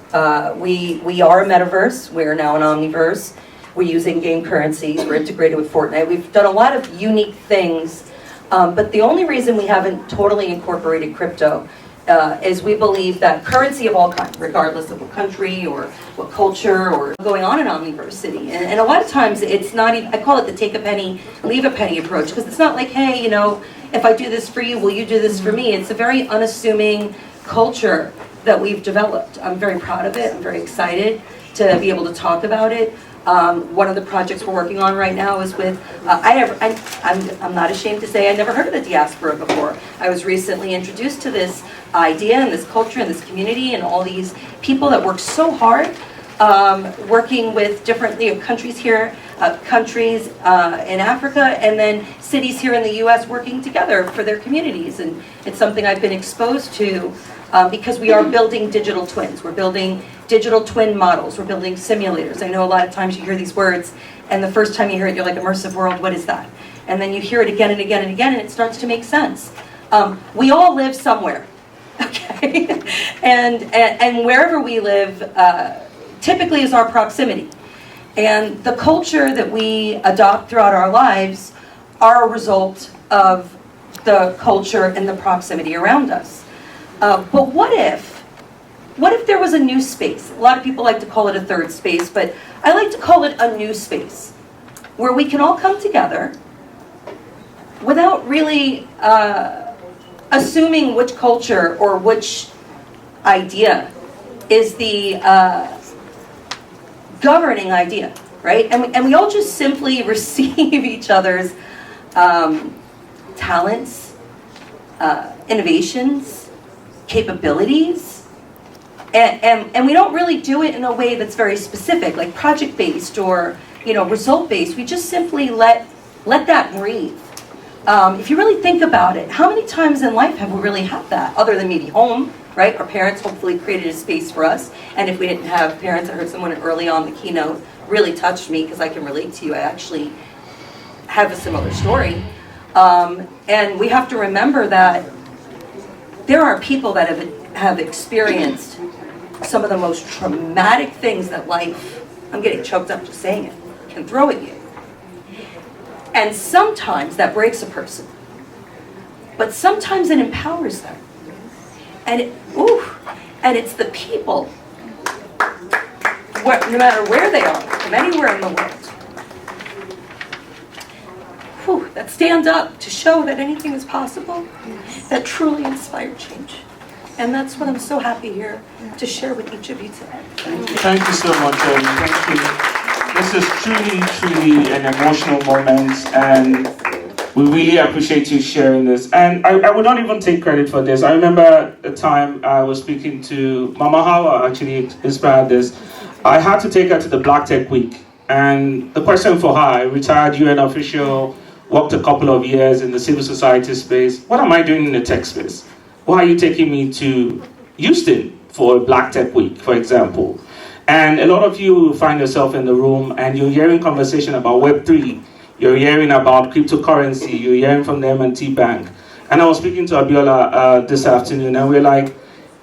S10: We are a metaverse. We're now an omniverse. We're using game currencies. We're integrated with Fortnite. We've done a lot of unique things. But the only reason we haven't totally incorporated crypto is we believe that currency of all kinds, regardless of what country or what culture or going on in Omniversity. And a lot of times it's not even, I call it the take a penny, leave a penny approach, because it's not like, hey, if I do this for you, will you do this for me? It's a very unassuming culture that we've developed. I'm very proud of it. I'm very excited to be able to talk about it. One of the projects we're working on right now is with, I'm not ashamed to say I never heard of the diaspora before. I was recently introduced to this idea and this culture and this community and all these people that work so hard, working with different countries here, countries in Africa, and then cities here in the US working together for their communities. And it's something I've been exposed to because we are building digital twins. We're building digital twin models. We're building simulators. I know a lot of times you hear these words, and the first time you hear it, you're like, immersive world, what is that? And then you hear it again and again and again, and it starts to make sense. We all live somewhere, okay? and wherever we live, typically is our proximity. And the culture that we adopt throughout our lives are a result of the culture and the proximity around us. But what if there was a new space? A lot of people like to call it a third space, but I like to call it a new space, where we can all come together without really assuming which culture or which idea is the governing idea, right? And we all just simply receive each other's talents, innovations, capabilities, and we don't really do it in a way that's very specific, like project-based or result-based. We just simply let that breathe. If you really think about it, how many times in life have we really had that, other than maybe home, right? Our parents hopefully created a space for us, and if we didn't have parents, I heard someone early on the keynote really touched me because I can relate to you. I actually have a similar story. And we have to remember that there are people that have experienced some of the most traumatic things that life, I'm getting choked up just saying it, can throw at you. And sometimes that breaks a person, but sometimes it empowers them. And it's the people, no matter where they are, from anywhere in the world, that stand up to show that anything is possible, that truly inspire change. And that's what I'm so happy here to share with each of you today.
S4: Thank you so much, thank you. This is truly an emotional moment, and we really appreciate you sharing this. And I would not even take credit for this. I remember a time I was speaking to Mama Hawa, actually inspired this. I had to take her to the Black Tech Week. And the question for her, a retired UN official, worked a couple of years in the civil society space. What am I doing in the tech space? Why are you taking me to Houston for a Black Tech Week, for example? And a lot of you find yourself in the room and you're hearing conversation about Web3. You're hearing about cryptocurrency. You're hearing from the M&T Bank. And I was speaking to Abiola this afternoon, and we're like,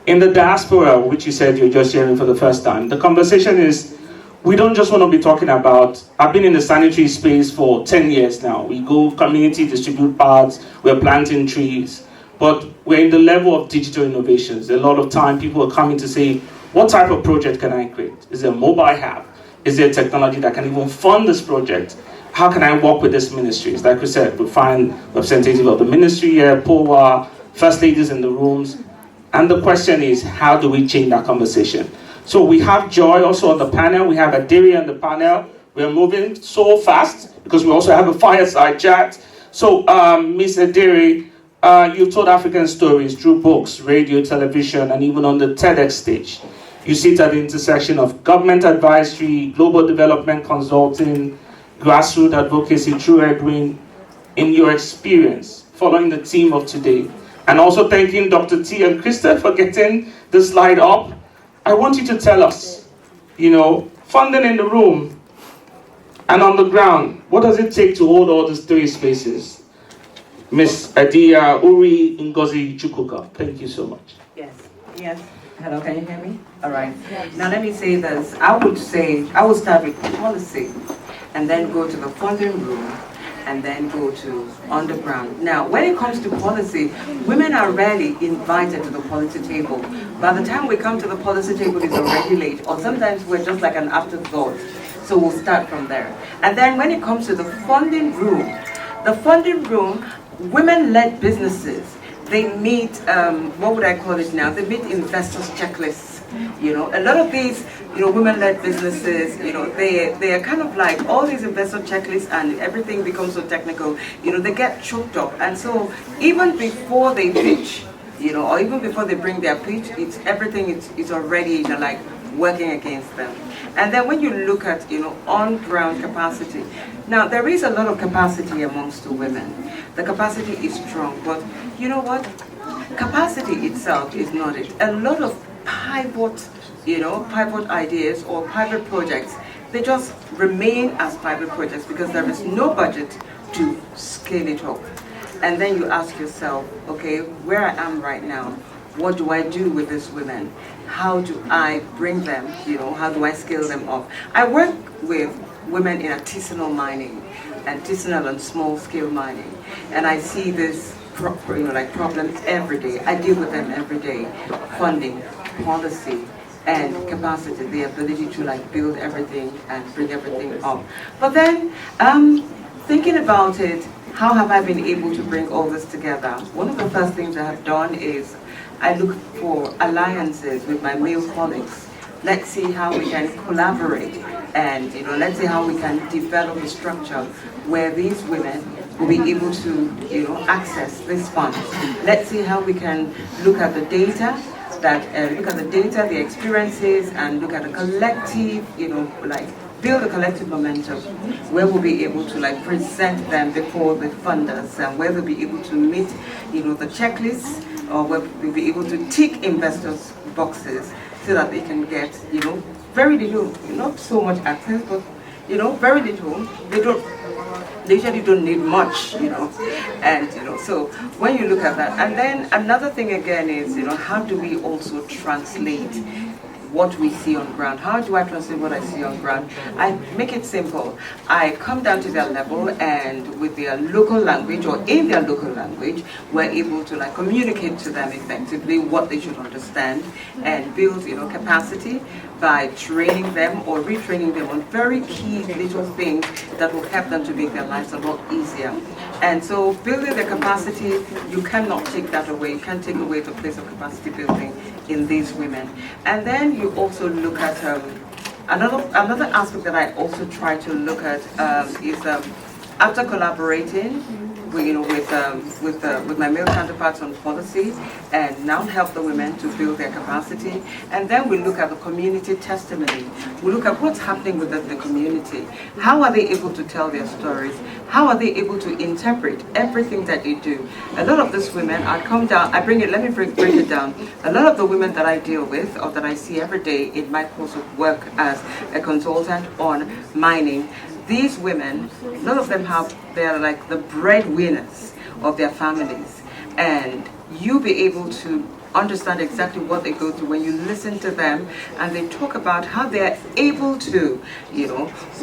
S4: in the diaspora, which you said you're just hearing for the first time, the conversation is, we don't just want to be talking about, I've been in the sanitary space for 10 years now. We go community, distribute pads, we're planting trees, but we're in the level of digital innovations. A lot of time people are coming to say, what type of project can I create? Is there a mobile app? Is there technology that can even fund this project? How can I work with these ministries? Like we said, we find representatives of the ministry here, POA, first ladies in the rooms. And the question is, how do we change that conversation? So we have Joy also on the panel. We have Adiri on the panel. We're moving so fast because we also have a fireside chat. So Ms. Adiri, you've told African stories through books, radio, television, and even on the TEDx stage. You sit at the intersection of government advisory, global development consulting, grassroots advocacy through Edwin. In your experience, following the theme of today, and also thanking Dr. T and Krista for getting the slide up, I want you to tell us, funding in the room and on the ground, what does it take to hold all these three spaces? Miss Adia Uri Ngozi Chukwuka, thank you so much.
S11: Yes. Hello, can you hear me? All right. Now let me say this. I would start with policy and then go to the funding room and then go to underground. Now, when it comes to policy, women are rarely invited to the policy table. By the time we come to the policy table, it's already late, or sometimes we're just like an afterthought. So we'll start from there. And then when it comes to the funding room, women-led businesses, they meet, what would I call it now? They meet investors' checklists. A lot of these, women-led businesses, they are kind of like all these investor checklists and everything becomes so technical, they get choked up. And so even before they pitch, or even before they bring their pitch, it's already, like working against them. And then when you look at, on-ground capacity, now there is a lot of capacity amongst the women. The capacity is strong, but you know what? Capacity itself is not it. A lot of pivot ideas or pivot projects, they just remain as pivot projects because there is no budget to scale it up. And then you ask yourself, okay, where I am right now, what do I do with these women? How do I bring them, how do I scale them up? I work with women in artisanal mining, artisanal and small scale mining, and I see this problems every day. I deal with them every day. Funding, policy, and capacity, the ability to build everything and bring everything up. But then, thinking about it, how have I been able to bring all this together? One of the first things I have done is I look for alliances with my male colleagues. Let's see how we can collaborate and let's see how we can develop a structure where these women will be able to access this funds. Let's see how we can look at the data, the experiences, and look at a collective, build a collective momentum where we'll be able to present them before the funders and where we'll be able to meet, the checklists, or where we'll be able to tick investors' boxes so that they can get, very little, not so much access, but very little. They usually don't need much, and so when you look at that, and then another thing again is, how do we also translate what we see on ground? How do I translate what I see on ground? I make it simple. I come down to their level, and with their local language or in their local language, we're able to communicate to them effectively what they should understand and build capacity by training them or retraining them on very key little things that will help them to make their lives a lot easier. And so building the capacity, you cannot take that away. You can't take away the place of capacity building in these women. And then you also look at another aspect that I also try to look at is after collaborating, with my male counterparts on policy, and now help the women to build their capacity. And then we look at the community testimony. We look at what's happening within the community. How are they able to tell their stories? How are they able to interpret everything that they do? A lot of these women, let me break it down. A lot of the women that I deal with or that I see every day in my course of work as a consultant on mining, these women, none of them they're like the breadwinners of their families. And you'll be able to understand exactly what they go through when you listen to them and they talk about how they're able to,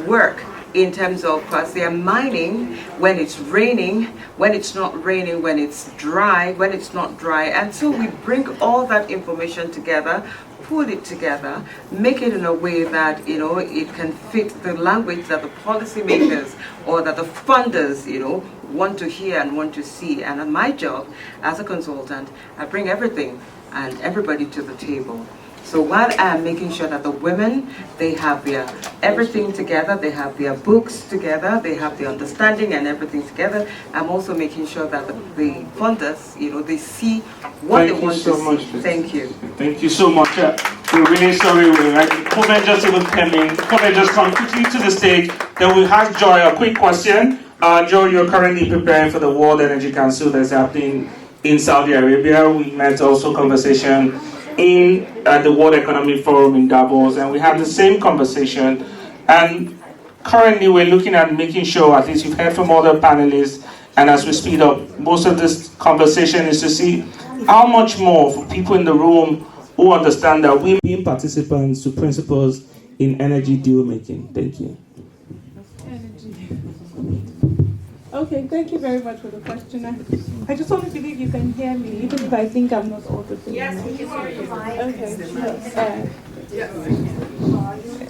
S11: work in terms of they are mining when it's raining, when it's not raining, when it's dry, when it's not dry. And so we bring all that information together, pull it together, make it in a way that it can fit the language that the policymakers or that the funders want to hear and want to see. And my job as a consultant, I bring everything and everybody to the table. So while I'm making sure that the women, they have their everything together, they have their books together, they have the understanding and everything together, I'm also making sure that the funders, they see what they want to see. Thank you.
S4: Thank you so much. We're really sorry. COVID just even came in. COVID just come quickly to the stage. Then we'll ask Joy a quick question. Joy, you're currently preparing for the World Energy Council that's happening in Saudi Arabia. We met also conversation in the World Economic Forum in Davos, and we had the same conversation. And currently we're looking at making sure, at least you've heard from other panelists, and as we speed up, most of this conversation is to see how much more for people in the room who understand that we being participants to principles in energy deal making. Thank you.
S12: Okay, thank you very much for the question. I just want to believe you can hear me, even if I think I'm not audible.
S11: Yes, we can hear you.
S12: Okay,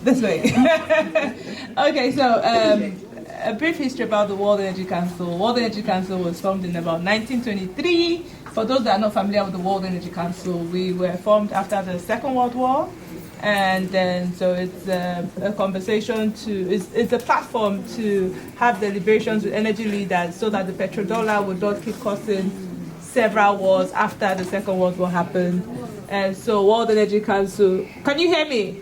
S12: this way. Okay, so a brief history about the World Energy Council. World Energy Council was formed in about 1923. For those that are not familiar with the World Energy Council, we were formed after the Second World War. And then, so it's a conversation it's a platform to have deliberations with energy leaders so that the petrodollar would not keep causing several wars after the Second World War happened. And so World Energy Council, can you hear me?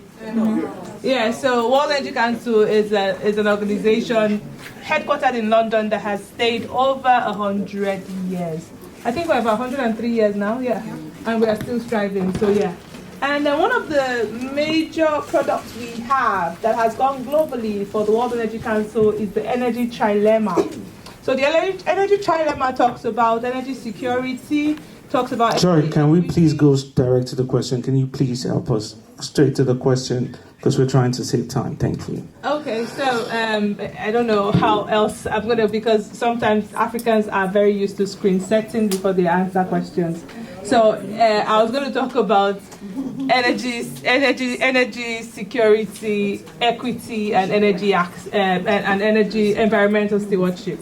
S12: Yeah, so World Energy Council is an organization headquartered in London that has stayed over 100 years. I think we're about 103 years now, yeah. And we are still striving, so yeah. And then one of the major products we have that has gone globally for the World Energy Council is the Energy Trilemma. So the Energy Trilemma talks about energy security, talks about...
S4: Sorry, can we please go direct to the question? Can you please help us straight to the question? Because we're trying to save time. Thank you.
S12: Okay, so I don't know how else I'm going to, because sometimes Africans are very used to screen setting before they answer questions. So I was going to talk about energy security, equity, and energy environmental stewardship.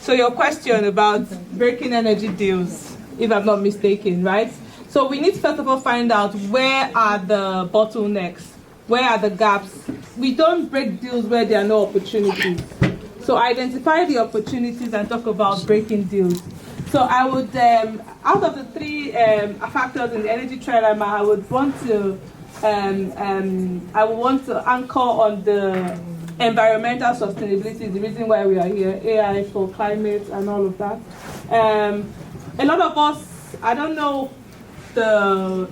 S12: So your question about breaking energy deals, if I'm not mistaken, right? So we need to first of all find out where are the bottlenecks, where are the gaps. We don't break deals where there are no opportunities. So identify the opportunities and talk about breaking deals. So I would, out of the three factors in the energy trilemma, I would want to anchor on the environmental sustainability, the reason why we are here, AI for climate and all of that. A lot of us, I don't know the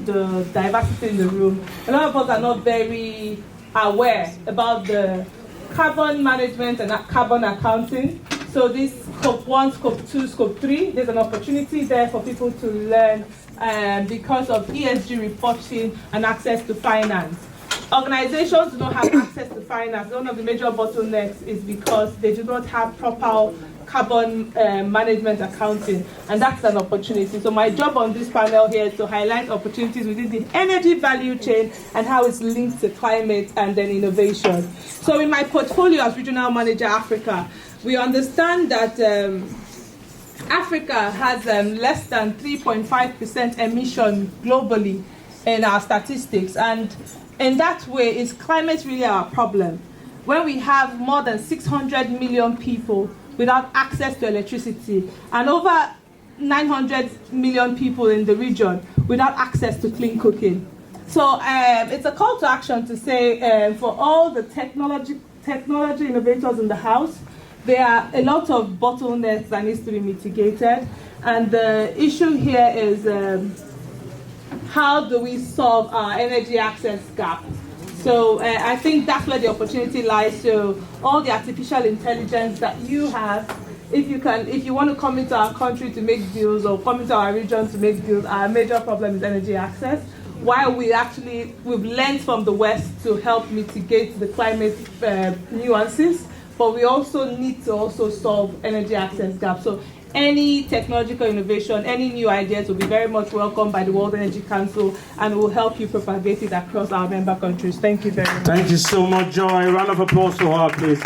S12: diversity in the room, a lot of us are not very aware about the carbon management and carbon accounting. So this scope 1, scope 2, scope 3, there's an opportunity there for people to learn because of ESG reporting and access to finance. Organizations do not have access to finance. One of the major bottlenecks is because they do not have proper carbon management accounting, and that's an opportunity. So my job on this panel here is to highlight opportunities within the energy value chain and how it's linked to climate and then innovation. So in my portfolio as Regional Manager Africa, we understand that Africa has less than 3.5% emission globally in our statistics, and in that way, is climate really our problem? When we have more than 600 million people without access to electricity, and over 900 million people in the region without access to clean cooking. So it's a call to action to say for all the technology innovators in the house, there are a lot of bottlenecks that needs to be mitigated. And the issue here is how do we solve our energy access gap? So I think that's where the opportunity lies. So all the artificial intelligence that you have, if you want to come into our country to make deals or come into our region to make deals, our major problem is energy access. While we've learned from the West to help mitigate the climate nuances, but we also need to also solve energy access gap. So any technological innovation, any new ideas will be very much welcomed by the World Energy Council and will help you propagate it across our member countries. Thank you very much.
S4: Thank you so much, Joy. Round of applause to her, please.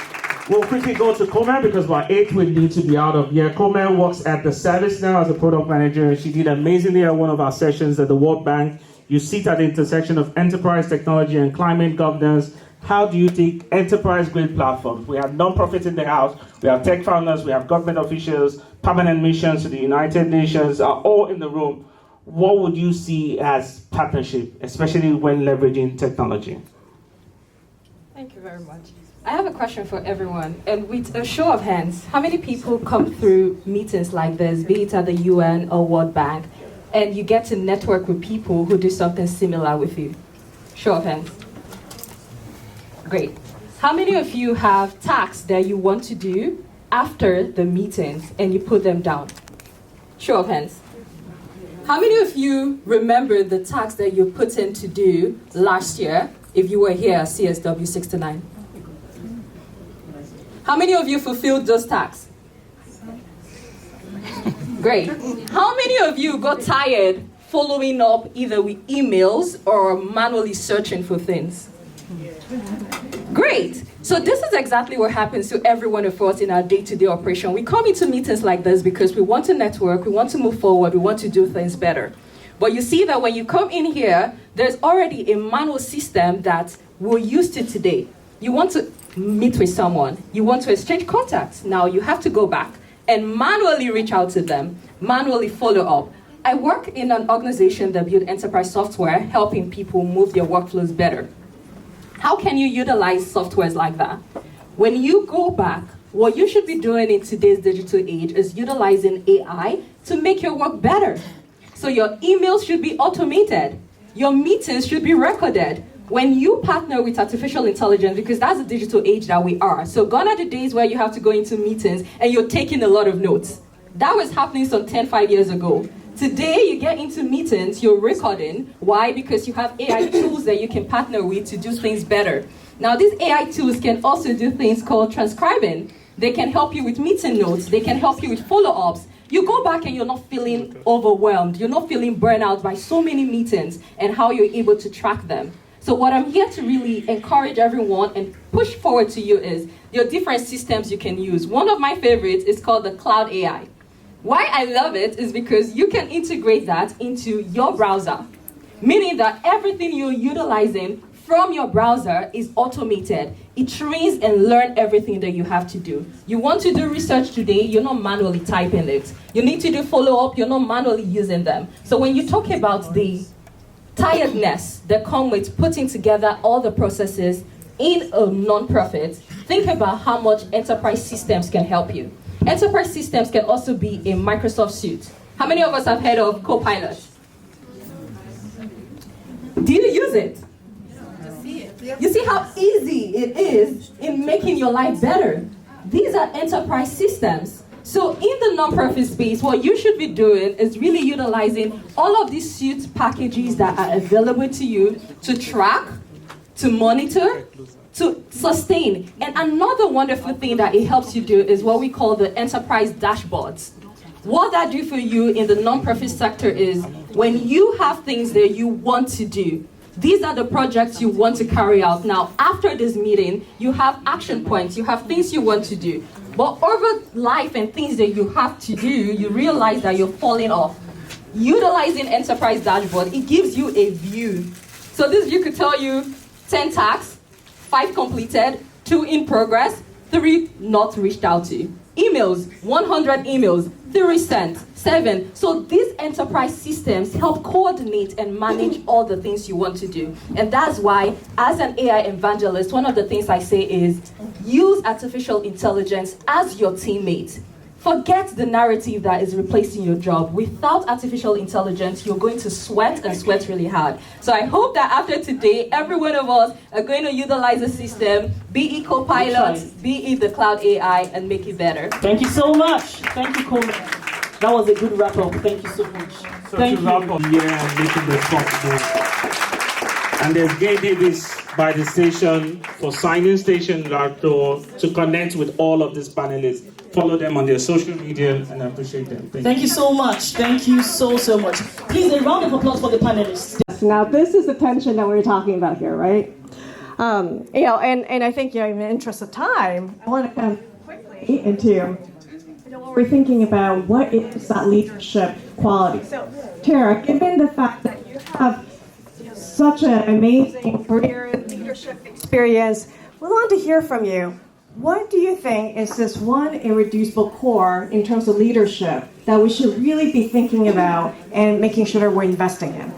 S4: We'll quickly go to Komen because by 8 we need to be out of here. Komen works at the service now as a product manager. She did amazingly at one of our sessions at the World Bank. You sit at the intersection of enterprise technology and climate governance. How do you take enterprise-grade platforms? We have non-profits in the house, we have tech founders, we have government officials, permanent missions to the United Nations are all in the room. What would you see as partnership, especially when leveraging technology?
S13: Thank you very much. I have a question for everyone, and with a show of hands, how many people come through meetings like this, be it at the UN or World Bank, and you get to network with people who do something similar with you? Show of hands. Great. How many of you have tasks that you want to do after the meetings and you put them down? Show of hands. How many of you remember the tasks that you put in to do last year if you were here at CSW 69? How many of you fulfilled those tasks? Great. How many of you got tired following up either with emails or manually searching for things? Great. So this is exactly what happens to every one of us in our day-to-day operation. We come into meetings like this because we want to network, we want to move forward, we want to do things better. But you see that when you come in here, there's already a manual system that we're used to today. You want to meet with someone, you want to exchange contacts. Now you have to go back and manually reach out to them, manually follow up. I work in an organization that builds enterprise software, helping people move their workflows better. How can you utilize softwares like that? When you go back, what you should be doing in today's digital age is utilizing AI to make your work better. So your emails should be automated. Your meetings should be recorded. When you partner with artificial intelligence, because that's the digital age that we are. So gone are the days where you have to go into meetings and you're taking a lot of notes. That was happening some 5 years ago. Today, you get into meetings, you're recording. Why? Because you have AI tools that you can partner with to do things better. Now, these AI tools can also do things called transcribing. They can help you with meeting notes. They can help you with follow-ups. You go back and you're not feeling overwhelmed. You're not feeling burnt out by so many meetings and how you're able to track them. So what I'm here to really encourage everyone and push forward to you is your different systems you can use. One of my favorites is called the Cloud AI. Why I love it is because you can integrate that into your browser, meaning that everything you're utilizing from your browser is automated. It trains and learns everything that you have to do. You want to do research today, you're not manually typing it. You need to do follow-up, you're not manually using them. So when you talk about the tiredness that comes with putting together all the processes in a non-profit, think about how much enterprise systems can help you. Enterprise systems can also be a Microsoft suite. How many of us have heard of Copilot? Do you use it? You see how easy it is in making your life better. These are enterprise systems. So in the nonprofit space, what you should be doing is really utilizing all of these suite packages that are available to you to track, to monitor, to sustain. And another wonderful thing that it helps you do is what we call the enterprise dashboards. What that do for you in the nonprofit sector is when you have things that you want to do, these are the projects you want to carry out. Now, after this meeting, you have action points, you have things you want to do. But over life and things that you have to do, you realize that you're falling off. Utilizing enterprise dashboard, it gives you a view. So this view could tell you 10 tasks, 5 completed, 2 in progress, 3 not reached out to. Emails, 100 emails, 3 cents, 7. So these enterprise systems help coordinate and manage all the things you want to do. And that's why, as an AI evangelist, one of the things I say is use artificial intelligence as your teammate. Forget the narrative that is replacing your job. Without artificial intelligence, you're going to sweat and sweat really hard. So I hope that after today, every one of us are going to utilize the system, be it Copilot, be it the cloud AI, and make it better.
S3: Thank you so much. Thank you, Coleman. That was a good wrap up. Thank you so much.
S4: So
S3: Thank
S4: to
S3: you.
S4: wrap up here and making this possible. And there's Gay Davis by the station for signing station to connect with all of these panelists. Follow them on their social media, and I appreciate them.
S3: Thank you so much. Thank you so much. Please, a round of applause for the panelists.
S14: Now, this is the tension that we're talking about here, right? And I think, in the interest of time, I want to come quickly into what we're thinking about what is that leadership quality. So, Tara, given the fact that you have such an amazing career and leadership experience, we want to hear from you. What do you think is this one irreducible core in terms of leadership that we should really be thinking about and making sure that we're investing in?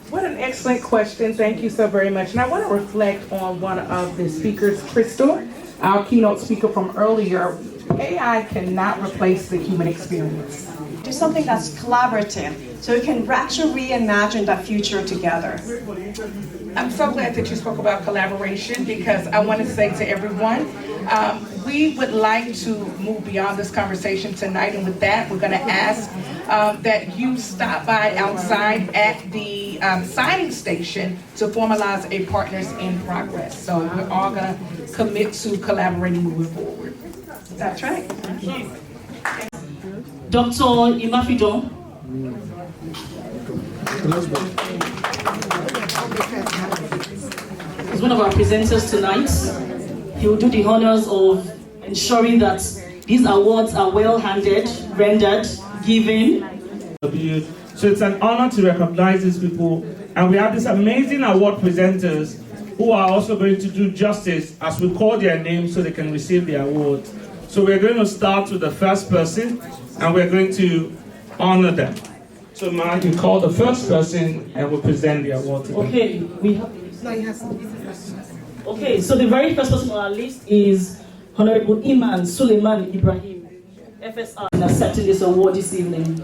S15: What an excellent question. Thank you so very much. And I want to reflect on one of the speakers, Crystal, our keynote speaker from earlier. AI cannot replace the human experience.
S14: Do something that's collaborative so we can actually reimagine that future together.
S15: I'm so glad that you spoke about collaboration, because I want to say to everyone, we would like to move beyond this conversation tonight, and with that, we're going to ask that you stop by outside at the signing station to formalize a Partners in Progress. So we're all going to commit to collaborating moving forward. That's right. Thank you.
S3: Dr. Imafidon. He's one of our presenters tonight. He will do the honors of ensuring that these awards are well-handed, rendered, given.
S4: So it's an honor to recognize these people, and we have these amazing award presenters who are also going to do justice as we call their names so they can receive the awards. So we're going to start with the first person, and we're going to honor them. So Ma, you call the first person and we'll present the award to them.
S3: Okay, we have. Okay, so the very first person on our list is Honorable Iman Suleiman Ibrahim, FSR, in accepting this award this evening.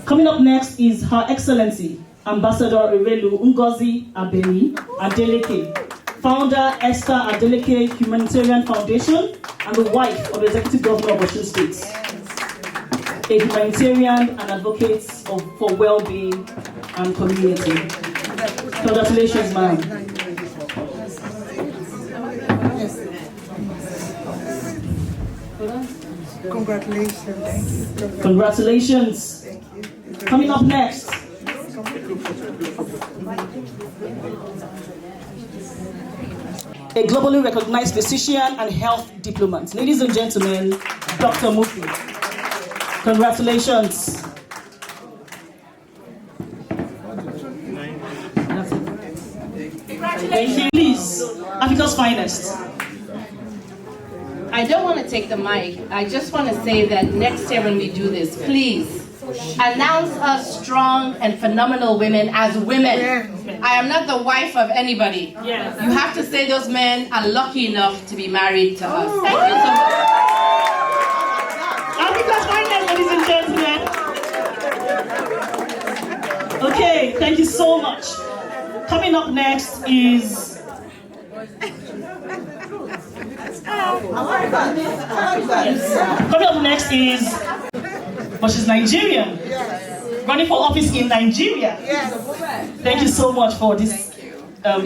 S3: Coming up next is Her Excellency, Ambassador Irelu Ngozi Abeni Adeleke, founder Esther Adeleke Humanitarian Foundation, and the wife of the Executive Governor of Osun State. A humanitarian and advocate for well-being and community. Congratulations, ma'am.
S11: Congratulations.
S3: Congratulations. Coming up next. A globally recognized physician and health diplomat. Ladies and gentlemen, Dr. Mufi. Congratulations. Thank you. Please, Africa's finest.
S16: I don't want to take the mic. I just want to say that next year when we do this, please announce us strong and phenomenal women as women. I am not the wife of anybody.
S3: Yes.
S16: You have to say those men are lucky enough to be married to us. Thank you so much.
S3: Africa's finest, ladies and gentlemen. Okay, thank you so much. Coming up next is but she's Nigerian. Running for office in Nigeria. Thank you so much for this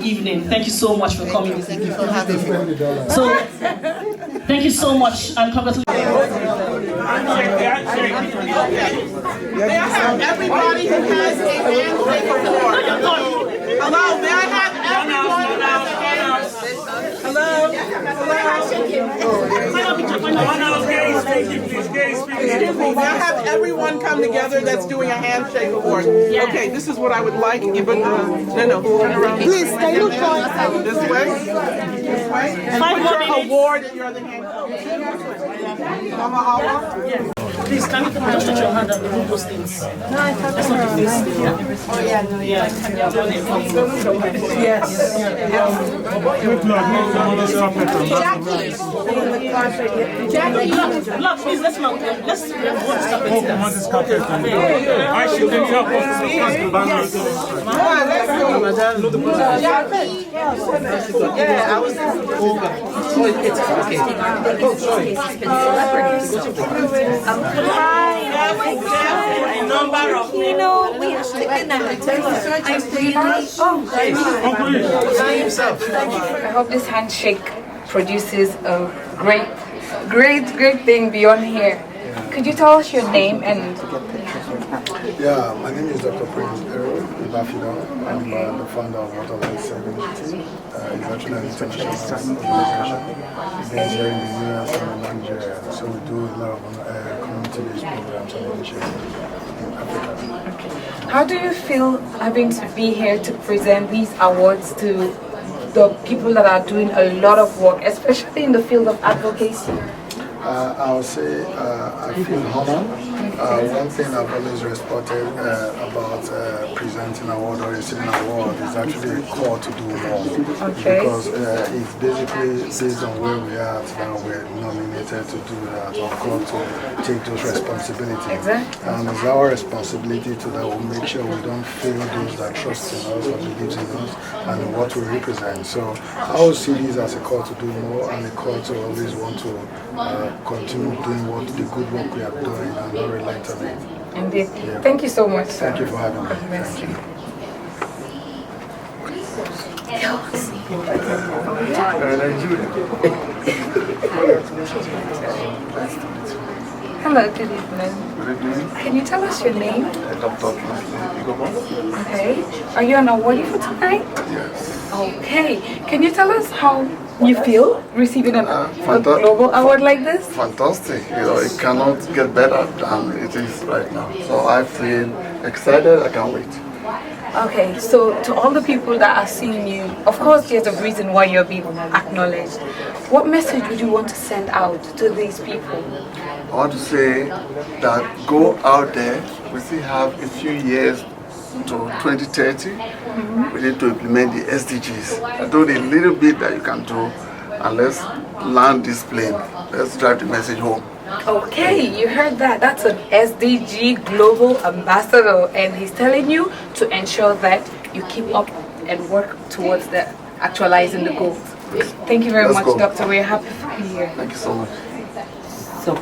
S3: evening. Thank you so much for coming this evening. So, thank you so much and congratulations.
S17: May I have everybody who has a hand take a floor? Hello, may I have everyone who has a hand? Hello? Now have everyone come together that's doing a handshake award. Okay, this is what I would like. But no, turn around.
S18: Please, can you join?
S17: This way. This way. And put your award in your other hand. Mama Hawa?
S18: Please, can you just touch your hand and remove those things? No, I thought that's not the face. Oh, yeah, no, yeah. Yes. Jackie, look, please, let's not. Let's remove this carpet. I should take help of
S17: Yeah, I was over. It's okay.
S18: We have taken that.
S11: I hope this handshake produces a great thing beyond here. Could you tell us your name and...
S19: Yeah, my name is Dr. Prince Ero Ibafido. I'm the founder of Waterline Secretary. It's actually an international organization based here in the US and in Nigeria. So we do a lot of community-based programs and initiatives in Africa.
S11: How do you feel having to be here to present these awards to the people that are doing a lot of work, especially in the field of advocacy?
S19: I would say I feel honored. One thing I've always respected about presenting an award or receiving an award is actually a call to do more.
S11: Okay.
S19: Because it's basically based on where we are now, we're nominated to do that, or called to take those responsibilities.
S11: Exactly.
S19: And it's our responsibility to that we'll make sure we don't fail those that trust in us or believes in us and in what we represent. So I would see this as a call to do more and a call to always want to continue doing the good work we are doing and not relent on it.
S11: Indeed. Yeah. Thank you so much, sir.
S19: Thank you for having me.
S11: Thank you. Hello, good evening.
S19: Good evening.
S11: Can you tell us your name?
S19: Dr.
S11: Okay. Are you an awardee for tonight?
S19: Yes.
S11: Okay. Can you tell us how you feel receiving a global award like this?
S19: Fantastic. It cannot get better than it is right now. So I feel excited. I can't wait.
S11: Okay, so to all the people that are seeing you, of course there's a reason why you're being acknowledged. What message would you want to send out to these people?
S19: I want to say that go out there. We still have a few years to 2030. We need to implement the SDGs. Do the little bit that you can do, and let's land this plane. Let's drive the message home.
S11: Okay, you heard that. That's an SDG Global Ambassador, and he's telling you to ensure that you keep up and work towards actualizing the goals. Thank you very much, Doctor. We're happy to be here.
S19: Thank you so much.
S11: So.